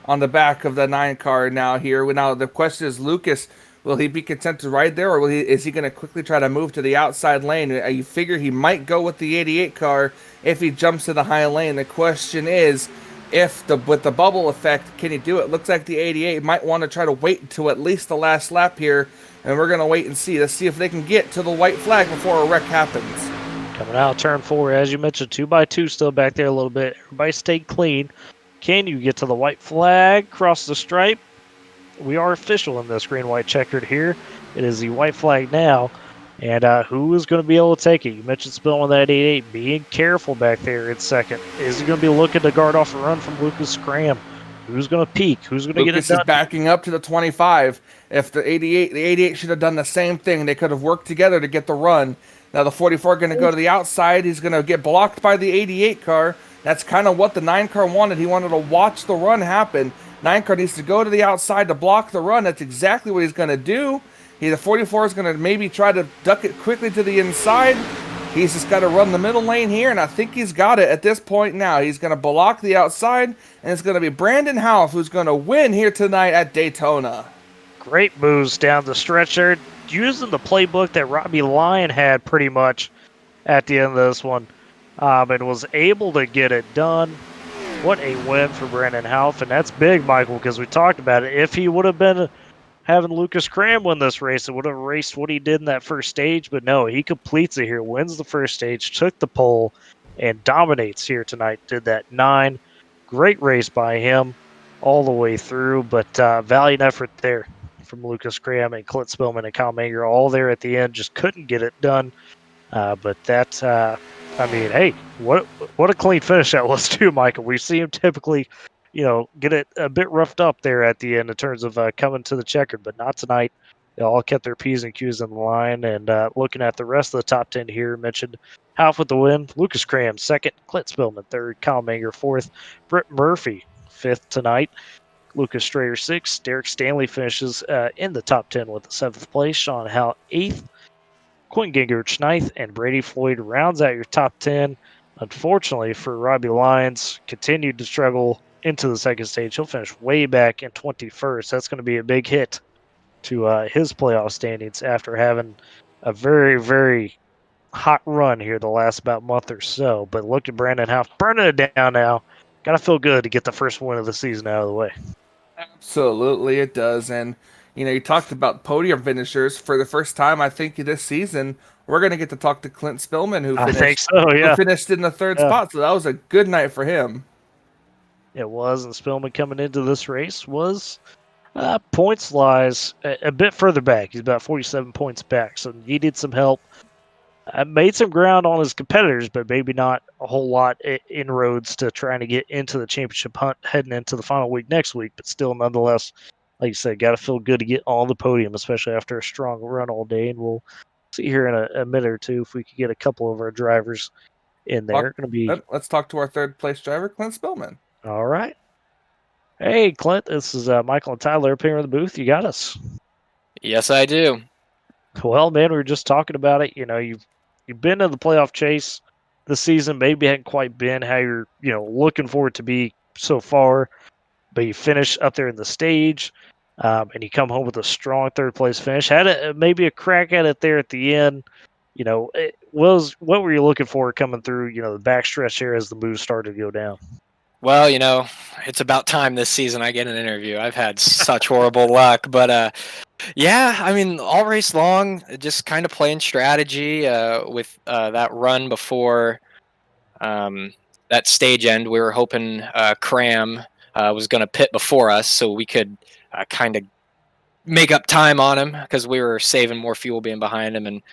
on the back of the 9 car now here. Now the question is, Lucas, will he be content to ride there, or is he going to quickly try to move to the outside lane? You figure he might go with the 88 car if he jumps to the high lane. The question is, with the bubble effect, can he do it? Looks like the 88 might want to try to wait until at least the last lap here, and we're going to wait and see. Let's see if they can get to the white flag before a wreck happens. Coming out turn 4, as you mentioned, 2x2 still back there a little bit. Everybody stayed clean. Can you get to the white flag, cross the stripe? We are official in this green-white checkered here. It is the white flag now. And who is going to be able to take it? You mentioned Spill on that 88, being careful back there in second. Is he going to be looking to guard off a run from Lucas Cram? Who's going to peak? Who's going to get it done? Lucas is backing up to the 25. If the 88 should have done the same thing. They could have worked together to get the run. Now the 44 going to go to the outside. He's going to get blocked by the 88 car. That's kind of what the 9 car wanted. He wanted to watch the run happen. 9 car needs to go to the outside to block the run. That's exactly what he's going to do. The 44 is going to maybe try to duck it quickly to the inside. He's just got to run the middle lane here, and I think he's got it at this point now. He's going to block the outside, and it's going to be Brandon Half who's going to win here tonight at Daytona. Great moves down the stretch there, using the playbook that Robbie Lyon had pretty much at the end of this one, and was able to get it done. What a win for Brandon Half, and that's big, Michael, because we talked about it. If he would have been having Lucas Cram win this race, it would have raced what he did in that first stage, but no, he completes it here, wins the first stage, took the pole, and dominates here tonight. Did that 9. Great race by him all the way through, but valiant effort there from Lucas Cram and Clint Spillman and Kyle Manger, all there at the end, just couldn't get it done. But that's, I mean, hey, what a clean finish that was too, Michael. We see him typically, get it a bit roughed up there at the end in terms of coming to the checkered, but not tonight. They all kept their P's and Q's in the line. And looking at the rest of the top 10 here, mentioned Half with the win, Lucas Cram second, Clint Spillman third, Kyle Manger fourth, Britt Murphy fifth tonight, Lucas Strayer sixth, Derek Stanley finishes in the top 10 with the 7th place, Sean Howell 8th, Quinn Gingrich 9th, and Brady Floyd rounds out your top 10. Unfortunately for Robbie Lyons, continued to struggle into the second stage. He'll finish way back in 21st. That's going to be a big hit to his playoff standings after having a very, very hot run here the last about month or so. But look at Brandon House burning it down now. Got to feel good to get the first win of the season out of the way. Absolutely, it does. And, you talked about podium finishers. For the first time, I think, this season, we're going to get to talk to Clint Spillman, who finished in the 3rd spot. So that was a good night for him. It was, and Spillman coming into this race was points-wise a bit further back. He's about 47 points back, so needed some help made some ground on his competitors, but maybe not a whole lot inroads to trying to get into the championship hunt heading into the final week next week. But still, nonetheless, like you said, got to feel good to get on the podium, especially after a strong run all day. And we'll see here in a minute or two if we could get a couple of our drivers in there. Going to be Let's talk to our third place driver, Clint Spillman. all right. Hey, Clint, this is Michael and Tyler up here in the booth. You got us. Yes, I do. Well, man, we were just talking about it. You know, you've been to the playoff chase this season. Maybe hadn't quite been how you're looking for it to be so far, but you finish up there in the stage, and you come home with a strong third place finish. Had maybe a crack at it there at the end. What were you looking for coming through? The backstretch here as the moves started to go down. Well, it's about time this season I get an interview. I've had such horrible luck, but yeah, I mean, all race long, just kind of playing strategy with that run before that stage end. We were hoping Cram was going to pit before us so we could kind of make up time on him because we were saving more fuel being behind him, and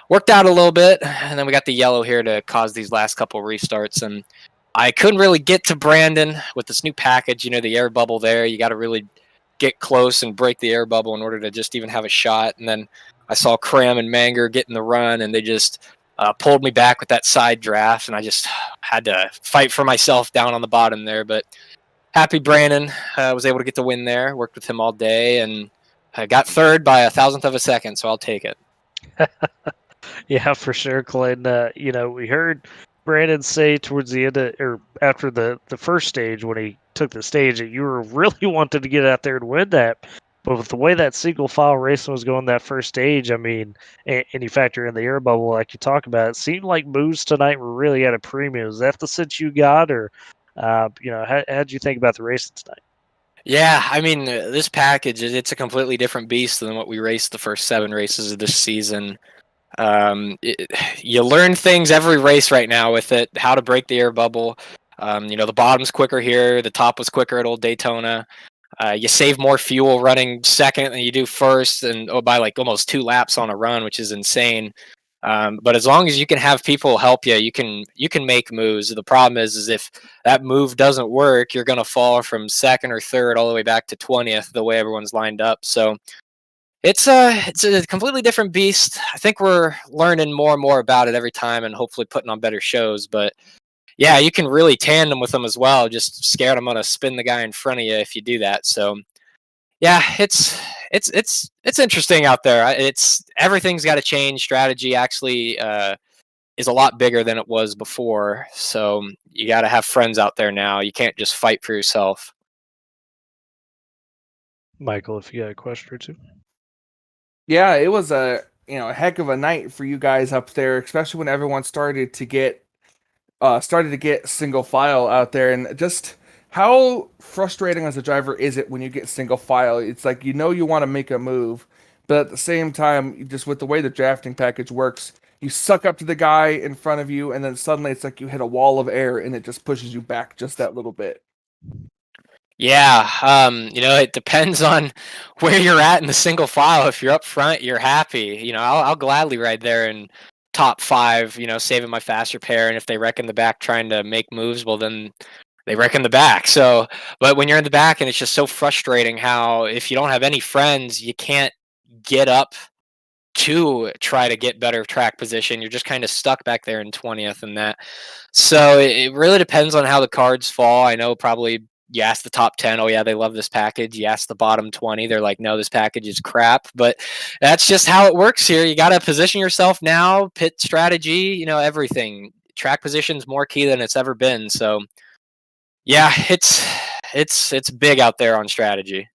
worked out a little bit. And then we got the yellow here to cause these last couple restarts, and I couldn't really get to Brandon with this new package. The air bubble there. You got to really get close and break the air bubble in order to just even have a shot. And then I saw Cram and Manger getting the run, and they just pulled me back with that side draft, and I just had to fight for myself down on the bottom there. But happy Brandon was able to get the win there. Worked with him all day, and I got third by 1,000th of a second, so I'll take it. Yeah, for sure, Clayton. We heard Brandon say towards the end or after the first stage when he took the stage that you were really wanted to get out there and win that. But with the way that single file racing was going that first stage, I mean, and you factor in the air bubble like you talk about, it seemed like moves tonight were really at a premium. Is that the sense you got, or how'd you think about the racing tonight? Yeah, I mean, this package, it's a completely different beast than what we raced the first 7 races of this season. You learn things every race right now with it, how to break the air bubble. The bottom's quicker here, the top was quicker at Old Daytona. You save more fuel running second than you do first, and by like almost 2 laps on a run, which is insane. But as long as you can have people help you, you can make moves. The problem is if that move doesn't work, you're going to fall from second or third all the way back to 20th the way everyone's lined up. So it's a completely different beast. I think we're learning more and more about it every time, and hopefully putting on better shows. But yeah, you can really tandem with them as well. Just scared I'm gonna spin the guy in front of you if you do that. So yeah, it's interesting out there. It's everything's got to change. Strategy actually is a lot bigger than it was before. So you got to have friends out there now. You can't just fight for yourself. Michael, if you got a question or two. Yeah, it was a heck of a night for you guys up there, especially when everyone started to get single file out there. And just how frustrating as a driver is it when you get single file? It's like you want to make a move, but at the same time, just with the way the drafting package works, you suck up to the guy in front of you, and then suddenly it's like you hit a wall of air, and it just pushes you back just that little bit. Yeah, it depends on where you're at in the single file. If you're up front, you're happy. I'll gladly ride there in top 5, saving my faster pair. And if they wreck in the back trying to make moves, well, then they wreck in the back. So, but when you're in the back, and it's just so frustrating how if you don't have any friends, you can't get up to try to get better track position. You're just kind of stuck back there in 20th and that. So it really depends on how the cards fall. I know probably you ask the top 10, oh yeah, they love this package. You ask the bottom 20, they're like, no, this package is crap. But that's just how it works here. You got to position yourself now, pit strategy, everything. Track position's more key than it's ever been. So yeah, it's big out there on strategy.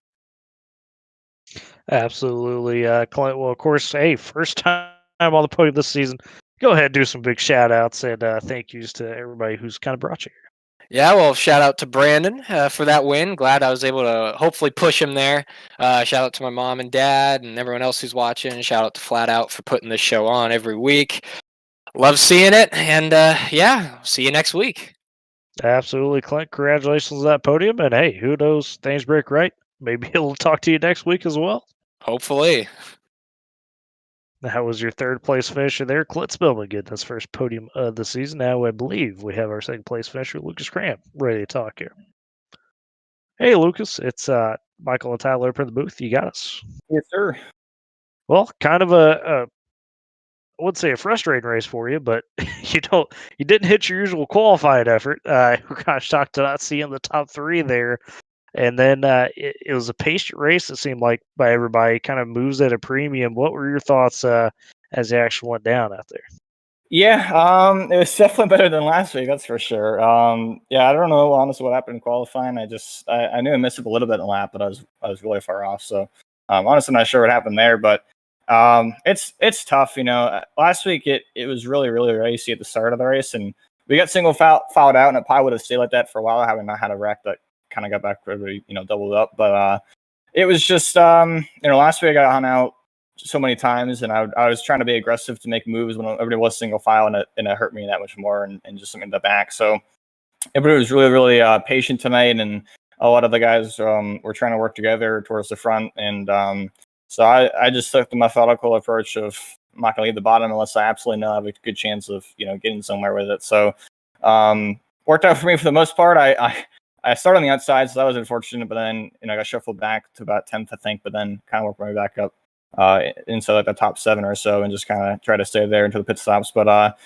Absolutely, Clint. Well, of course, hey, first time on the podium this season. Go ahead and do some big shout outs and thank yous to everybody who's kind of brought you here. Yeah, well, shout out to Brandon for that win. Glad I was able to hopefully push him there. Shout out to my mom and dad and everyone else who's watching. Shout out to Flatout for putting this show on every week. Love seeing it. And yeah, see you next week. Absolutely, Clint. Congratulations on that podium. And hey, who knows? Things break right. Maybe he'll talk to you next week as well. Hopefully. How was your third place finisher there? Clint Spillman getting his first podium of the season. Now I believe we have our second place finisher, Lucas Cramp, ready to talk here. Hey, Lucas, it's Michael and Tyler up in the booth. You got us. Yes, sir. Well, kind of I wouldn't say a frustrating race for you, but you didn't hit your usual qualifying effort. We're kind of shocked to not see in the top three there. And then it was a patient race, it seemed like, by everybody. Kind of moves at a premium. What were your thoughts as the action went down out there? Yeah, it was definitely better than last week, that's for sure. Yeah, I don't know honestly what happened in qualifying. I knew I missed up a little bit in the lap, but I was really far off. So honestly, not sure what happened there, but it's tough. Last week it was really racy at the start of the race, and we got single fouled out, and it probably would have stayed like that for a while, having not had a wreck that kind of got back where we doubled up. But it was just last week I got hung out so many times, and I was trying to be aggressive to make moves when everybody was single file, and it hurt me that much more, and just in the back. So everybody was really patient tonight, and a lot of the guys were trying to work together towards the front, and so I just took the methodical approach of I'm not going to leave the bottom unless I absolutely know I have a good chance of getting somewhere with it. So worked out for me for the most part. I started on the outside, so that was unfortunate, but then I got shuffled back to about 10th, I think, but then kind of worked my way back up into like the top 7 or so, and just kind of try to stay there until the pit stops. But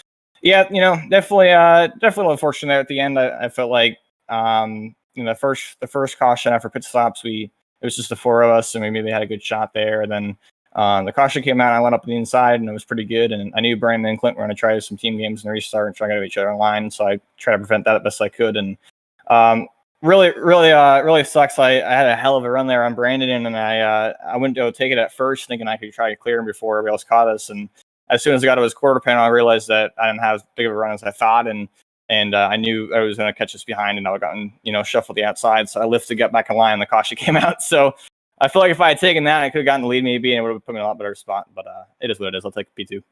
yeah, definitely unfortunate at the end. I felt like the first caution after pit stops, it was just the 4 of us, and we maybe had a good shot there. And then the caution came out, and I went up the inside, and it was pretty good. And I knew Brandon and Clint were going to try some team games in the restart and try to get each other in line, so I tried to prevent that as best I could. And really sucks. I had a hell of a run there on Brandon, and I went to go take it at first, thinking I could try to clear him before everybody else caught us. And as soon as I got to his quarter panel, I realized that I didn't have as big of a run as I thought, and I knew I was going to catch us behind, and I would gotten shuffled the outside. So I lifted, got back in line, and the caution came out. So I feel like if I had taken that, I could have gotten the lead maybe, and it would have put me in a lot better spot. But it is what it is. I'll take P2.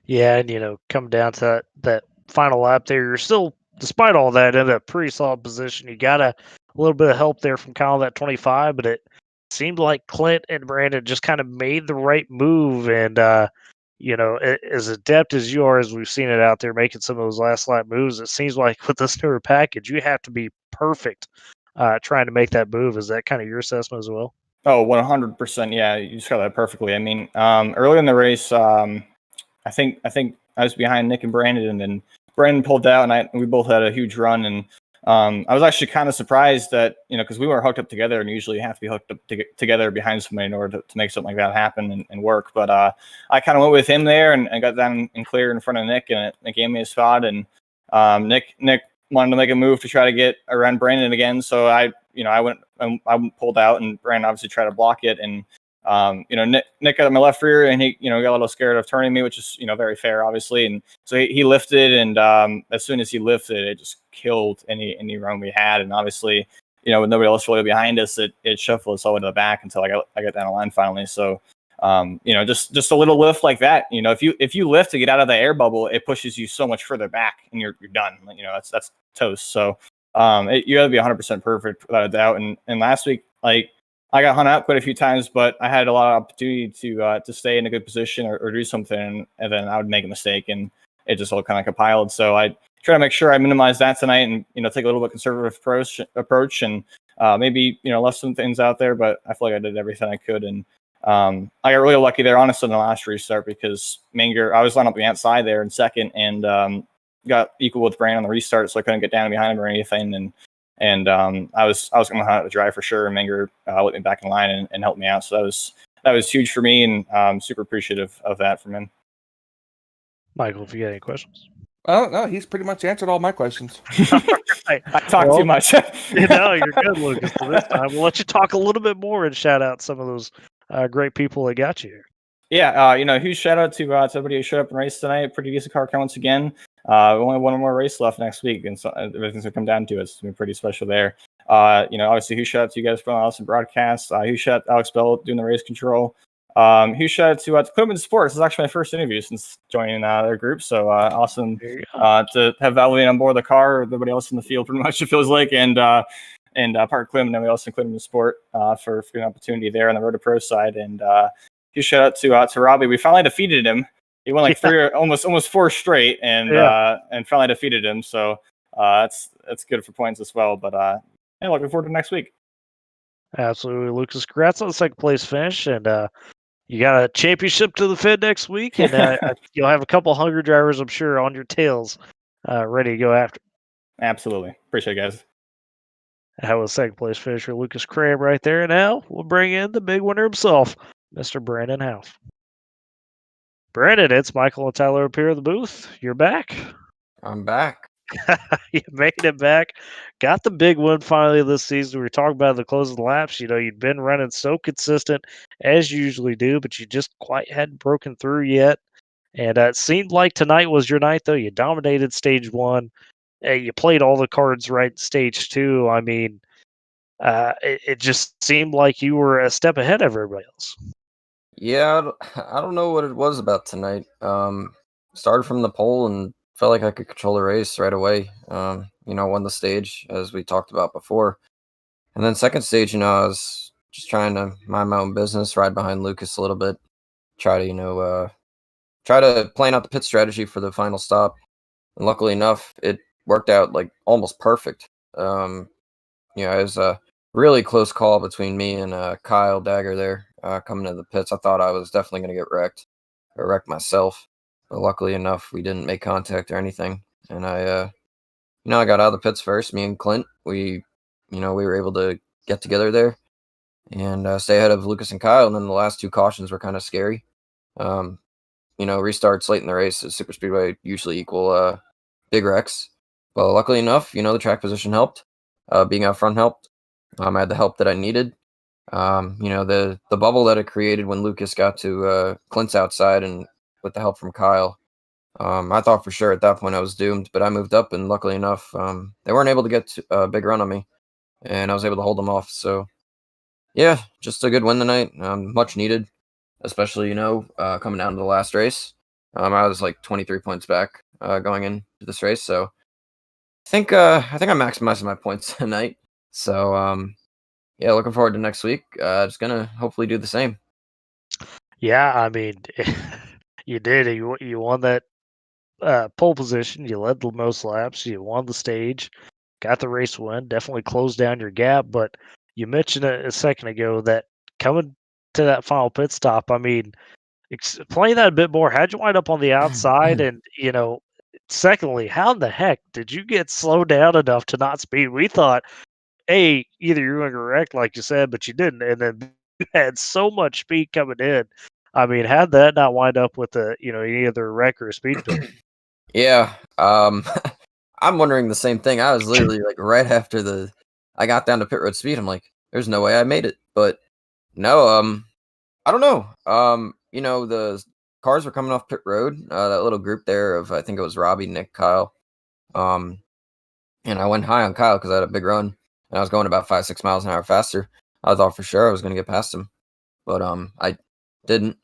Yeah, and come down to that final lap there, you're still, despite all that, in a pretty solid position. You got a little bit of help there from Kyle that 25, but it seemed like Clint and Brandon just kind of made the right move. And as adept as you are, as we've seen it out there, making some of those last lap moves, it seems like with this newer package, you have to be perfect trying to make that move. Is that kind of your assessment as well? Oh, 100%. Yeah, you described that perfectly. I mean, early in the race, I think I was behind Nick and Brandon, and then Brandon pulled out, and we both had a huge run. And I was actually kind of surprised that because we weren't hooked up together, and usually you have to be hooked up together behind somebody in order to make something like that happen and work. But I kind of went with him there and got down and clear in front of Nick, and it gave me a spot. And Nick wanted to make a move to try to get around Brandon again, so I pulled out, and Brandon obviously tried to block it. And Nick got my left rear, and he got a little scared of turning me, which is very fair, obviously. And so he lifted, and as soon as he lifted, it just killed any run we had. And obviously, with nobody else really behind us, it shuffled us all the way to the back until I got down the line finally. So just a little lift like that. If you lift to get out of the air bubble, it pushes you so much further back, and you're done. That's toast. So you got to be 100% perfect without a doubt. And last week, I got hung out quite a few times, but I had a lot of opportunity to stay in a good position or do something, and then I would make a mistake, and it just all kind of compiled. So I try to make sure I minimize that tonight, and take a little bit conservative approach, and maybe left some things out there, but I feel like I did everything I could. And I got really lucky there, honestly, in the last restart, because Manger, I was lined up the outside there in second, and got equal with Brandon on the restart, so I couldn't get down behind him or anything. And I was going to hunt out the drive for sure. And Manger let me back in line and helped me out. So that was huge for me, and I'm super appreciative of that from him. Michael, if you got any questions. Oh no, he's pretty much answered all my questions. I talk too much. No, you're good, Lucas. So this time we'll let you talk a little bit more and shout out some of those great people that got you here. Yeah, huge shout out to everybody who showed up and raced tonight. Pretty decent car count once again. We only have one more race left next week, and so everything's gonna come down to it. It's gonna be pretty special there. Obviously, huge shout out to you guys for the awesome broadcast. Huge shout out to Alex Bell doing the race control. Huge shout out to Equipment Sports. This is actually my first interview since joining their group. So awesome to have Valvoline on board the car. Everybody else in the field, pretty much, it feels like, and Park Clem, and then we also included him in sport for an opportunity there on the Road to Pro side. And huge shout out to Robbie. We finally defeated him. He won like almost 4 straight, and finally defeated him. So that's good for points as well. But looking forward to next week. Absolutely, Lucas. Congrats on the second place finish, and you got a championship to the Fed next week, and you'll have a couple hungry drivers, I'm sure, on your tails, ready to go after. Absolutely, appreciate it, guys. That was second place finisher Lucas Cram right there, and now we'll bring in the big winner himself, Mr. Brandon House. Brandon, it's Michael and Tyler up here in the booth. You're back. I'm back. You made it back. Got the big win finally this season. We were talking about the closing laps. You'd been running so consistent as you usually do, but you just quite hadn't broken through yet. And it seemed like tonight was your night, though. You dominated stage 1. You played all the cards right in stage 2. I mean, it just seemed like you were a step ahead of everybody else. Yeah, I don't know what it was about tonight. Started from the pole and felt like I could control the race right away. Won the stage as we talked about before. And then second stage, I was just trying to mind my own business, ride behind Lucas a little bit, try to plan out the pit strategy for the final stop. And luckily enough, it worked out like almost perfect. It was a really close call between me and Kyle Dagger there coming into the pits. I thought I was definitely going to get wrecked or wreck myself. But luckily enough, we didn't make contact or anything. And I got out of the pits first. Me and Clint, we were able to get together there and stay ahead of Lucas and Kyle. And then the last 2 cautions were kind of scary. Restarts late in the race at Superspeedway usually equal big wrecks. But luckily enough, the track position helped. Being out front helped. I had the help that I needed. The bubble that it created when Lucas got to Clint's outside and with the help from Kyle. I thought for sure at that point I was doomed, but I moved up, and luckily enough, they weren't able to get a big run on me, and I was able to hold them off. So, yeah, just a good win tonight. Much needed, especially coming down to the last race. I was like 23 points back going into this race, so I think I maximized my points tonight. So, looking forward to next week. Just gonna hopefully do the same. Yeah, I mean, you did. You won that pole position. You led the most laps. You won the stage. Got the race win. Definitely closed down your gap. But you mentioned it a second ago that coming to that final pit stop, I mean, explain that a bit more. How'd you wind up on the outside? And, secondly, how in the heck did you get slowed down enough to not speed? We thought, either you were going to wreck, like you said, but you didn't. And then you had so much speed coming in. I mean, how'd that not wind up with any other wreck or a speed penalty? Yeah, I'm wondering the same thing. I was literally like right after I got down to pit road speed. I'm like, there's no way I made it, but no, I don't know. The cars were coming off pit road. That little group there of I think it was Robbie, Nick, Kyle, and I went high on Kyle because I had a big run and I was going about 5-6 miles an hour faster. I thought for sure I was going to get past him, but I didn't.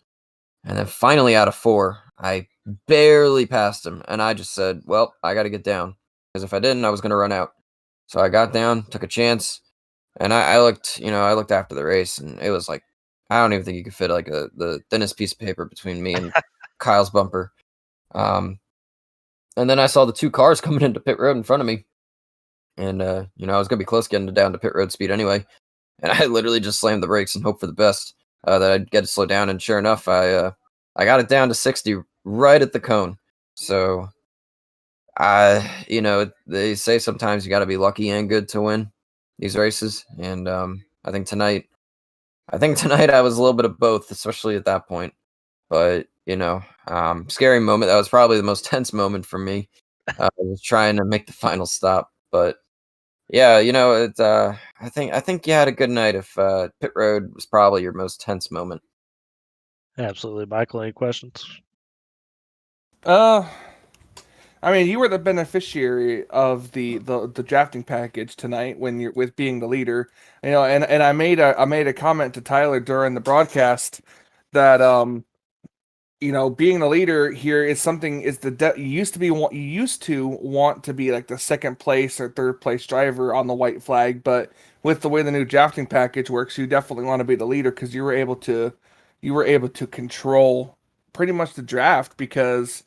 And then finally, out of 4, I barely passed him, and I just said, well, I got to get down, because if I didn't, I was going to run out. So I got down, took a chance, and I looked after the race, and it was like, I don't even think you could fit like the thinnest piece of paper between me and Kyle's bumper. And then I saw the 2 cars coming into pit road in front of me, and I was going to be close getting down to pit road speed anyway, and I literally just slammed the brakes and hoped for the best. That I'd get to slow down, and sure enough, I got it down to 60 right at the cone. So, they say sometimes you got to be lucky and good to win these races, and I think tonight I was a little bit of both, especially at that point. But scary moment. That was probably the most tense moment for me. I was trying to make the final stop, but yeah, I think you had a good night if pit road was probably your most tense moment. Absolutely. Michael, any questions? I mean, you were the beneficiary of the drafting package tonight when you're with being the leader. And I made a comment to Tyler during the broadcast that being the leader here is something you used to want to be like the second place or third place driver on the white flag, but with the way the new drafting package works, you definitely want to be the leader because you were able to you were able to control pretty much the draft because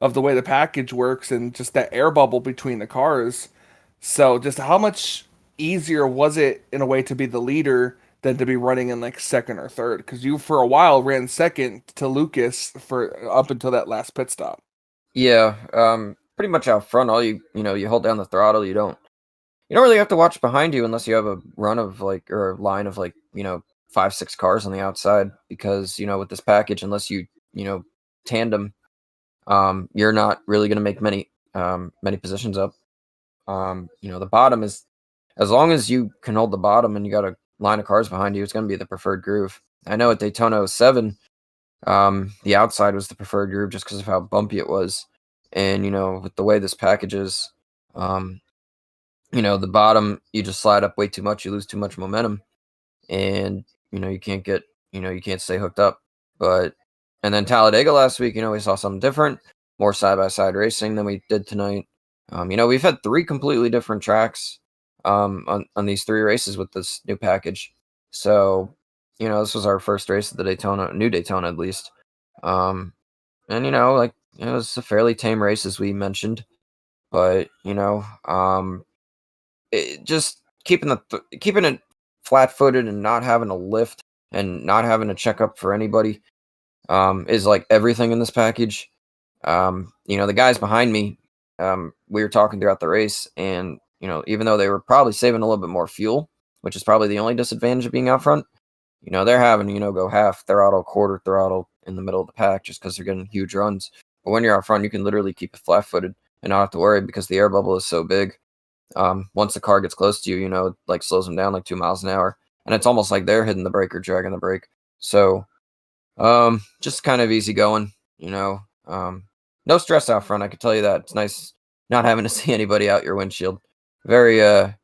of the way the package works and just that air bubble between the cars. So just how much easier was it in a way to be the leader than to be running in like second or third? Because you for a while ran second to Lucas for up until that last pit stop. Yeah, pretty much out front. All you hold down the throttle. You don't really have to watch behind you unless you have a run of or a line of 5-6 cars on the outside, because with this package, unless you tandem, you're not really going to make many positions up. The bottom is, as long as you can hold the bottom and you got a line of cars behind you, it's going to be the preferred groove. I know at Daytona 07, the outside was the preferred groove just because of how bumpy it was. And, with the way this package is, the bottom, you just slide up way too much, you lose too much momentum, and, you can't stay hooked up. And then Talladega last week, we saw something different, more side-by-side racing than we did tonight. We've had 3 completely different tracks on these 3 races with this new package. So, this was our first race at the New Daytona at least. And, it was a fairly tame race, as we mentioned. But, just keeping it flat-footed and not having a lift and not having to check up for anybody is like everything in this package. The guys behind me, we were talking throughout the race, and even though they were probably saving a little bit more fuel, which is probably the only disadvantage of being out front, they're having to go half throttle, quarter throttle in the middle of the pack just because they're getting huge runs. But when you're out front, you can literally keep it flat-footed and not have to worry because the air bubble is so big. Once the car gets close to you, it like slows them down like 2 miles an hour, and it's almost like they're hitting the brake or dragging the brake. So, just kind of easy going, no stress out front. I can tell you that. It's nice not having to see anybody out your windshield. Very, I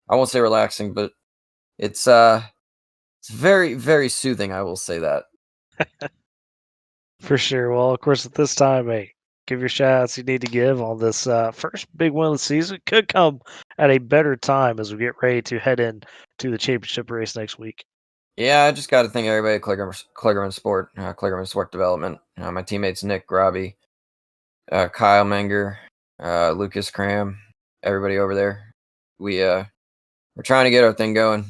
won't say relaxing, but it's very, very soothing. I will say that. For sure. Well, of course, at this time, hey, give your shout outs you need to give on this first big win of the season. Could come at a better time as we get ready to head in to the championship race next week. Yeah, I just got to thank everybody at Kligerman Sport Development. My teammates Nick, Robbie, Kyle Menger, Lucas Cram, everybody over there. We're trying to get our thing going.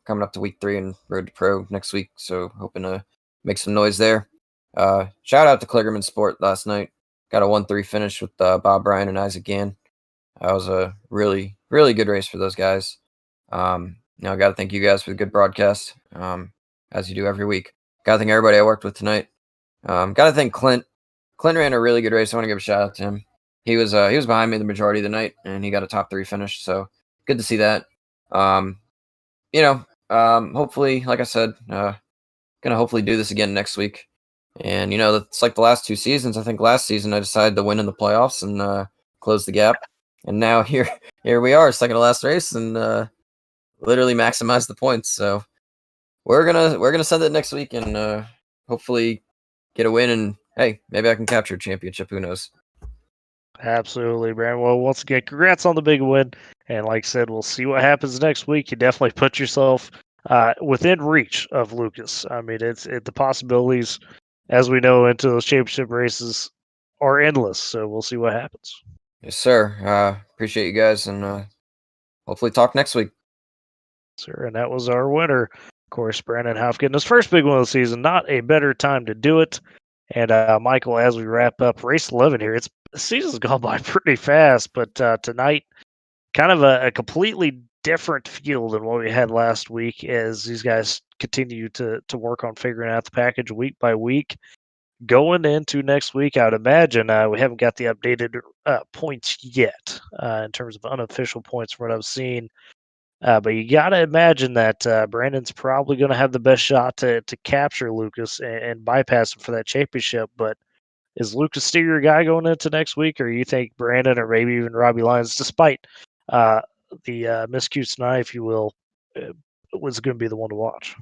Coming up to week 3 and Road to Pro next week, so hoping to make some noise there. Shout out to Kligerman Sport last night. Got a 1-3 finish with Bob Bryan and Isaac Gann. That was a really, really good race for those guys. I got to thank you guys for the good broadcast, as you do every week. Got to thank everybody I worked with tonight. Got to thank Clint. Clint ran a really good race. I want to give a shout out to him. He was behind me the majority of the night, and he got a top 3 finish. So good to see that. Hopefully, like I said, gonna hopefully do this again next week. And it's like the last 2 seasons. I think last season I decided to win in the playoffs and close the gap. And now here we are, second to last race, and literally maximize the points. So we're gonna send it next week and hopefully get a win. And hey, maybe I can capture a championship. Who knows? Absolutely, Brandon. Well, once again, congrats on the big win. And like I said, we'll see what happens next week. You definitely put yourself within reach of Lucas. I mean, the possibilities, as we know, into those championship races are endless. So we'll see what happens. Yes, sir. Appreciate you guys, and hopefully talk next week. Sir, and that was our winner. Of course, Brandon Huff getting his first big one of the season. Not a better time to do it. And Michael, as we wrap up race 11 here, the season's gone by pretty fast, but tonight, kind of a completely different feel than what we had last week as these guys continue to work on figuring out the package week by week. Going into next week, I would imagine we haven't got the updated points yet in terms of unofficial points from what I've seen. But you got to imagine that Brandon's probably going to have the best shot to capture Lucas and bypass him for that championship. But is Lucas still your guy going into next week, or you think Brandon or maybe even Robbie Lyons, despite the miscues tonight, if you will, was going to be the one to watch?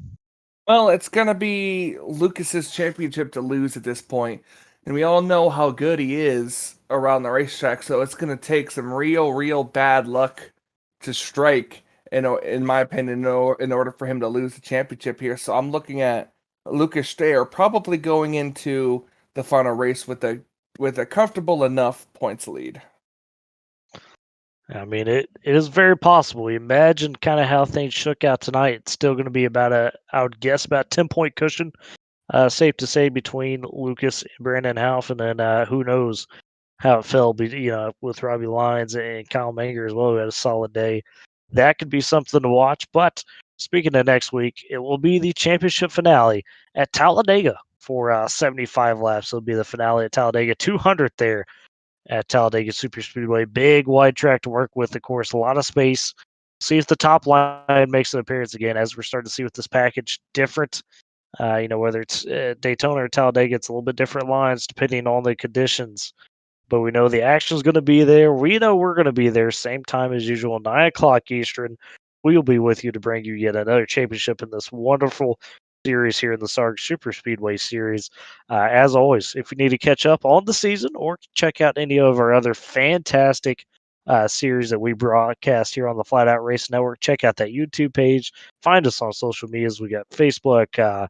Well, it's going to be Lucas's championship to lose at this point, and we all know how good he is around the racetrack, so it's going to take some real bad luck to strike, in my opinion, in order for him to lose the championship here. So I'm looking at Lucas Stay are probably going into the final race with a comfortable enough points lead. I mean, it is very possible. Imagine kind of how things shook out tonight. It's still going to be I would guess, about 10-point cushion, safe to say, between Lucas and Brandon Houff, and then who knows how it fell, with Robbie Lyons and Kyle Manger as well, who had a solid day. That could be something to watch. But speaking of next week, it will be the championship finale at Talladega for 75 laps. It'll be the finale at Talladega, 200 there at Talladega Superspeedway. Big wide track to work with, of course, a lot of space. See if the top line makes an appearance again, as we're starting to see with this package. Different, whether it's Daytona or Talladega, it's a little bit different lines depending on the conditions. But we know the action's going to be there. We know we're going to be there, same time as usual, 9 o'clock Eastern. We'll be with you to bring you yet another championship in this wonderful series here in the SARG Superspeedway series. As always, if you need to catch up on the season or check out any of our other fantastic series that we broadcast here on the Flatout Racing Network, check out that YouTube page. Find us on social medias. We got Facebook,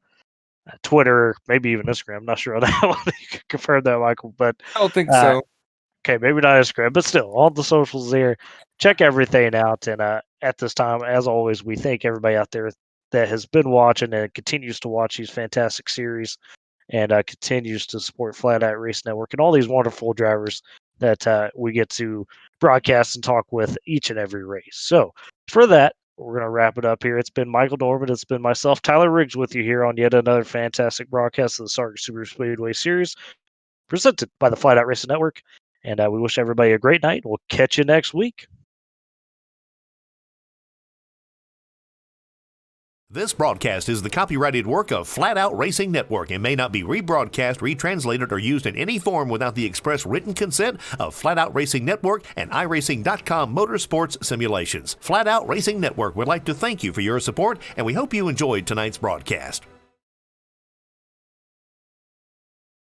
Twitter, maybe even Instagram. I'm not sure on that one. You can confirm that, Michael. But I don't think so. Okay, maybe not Instagram, but still, all the socials there. Check everything out. And at this time, as always, we thank everybody out there that has been watching and continues to watch these fantastic series and continues to support Flat Out Race Network and all these wonderful drivers that we get to broadcast and talk with each and every race. So for that, we're going to wrap it up here. It's been Michael Norman. It's been myself, Tyler Riggs, with you here on yet another fantastic broadcast of the SARG Super Speedway Series presented by the Flat Out Racing Network. And we wish everybody a great night. We'll catch you next week. This broadcast is the copyrighted work of Flatout Racing Network and may not be rebroadcast, retranslated, or used in any form without the express written consent of Flatout Racing Network and iRacing.com Motorsports Simulations. Flatout Racing Network would like to thank you for your support, and we hope you enjoyed tonight's broadcast.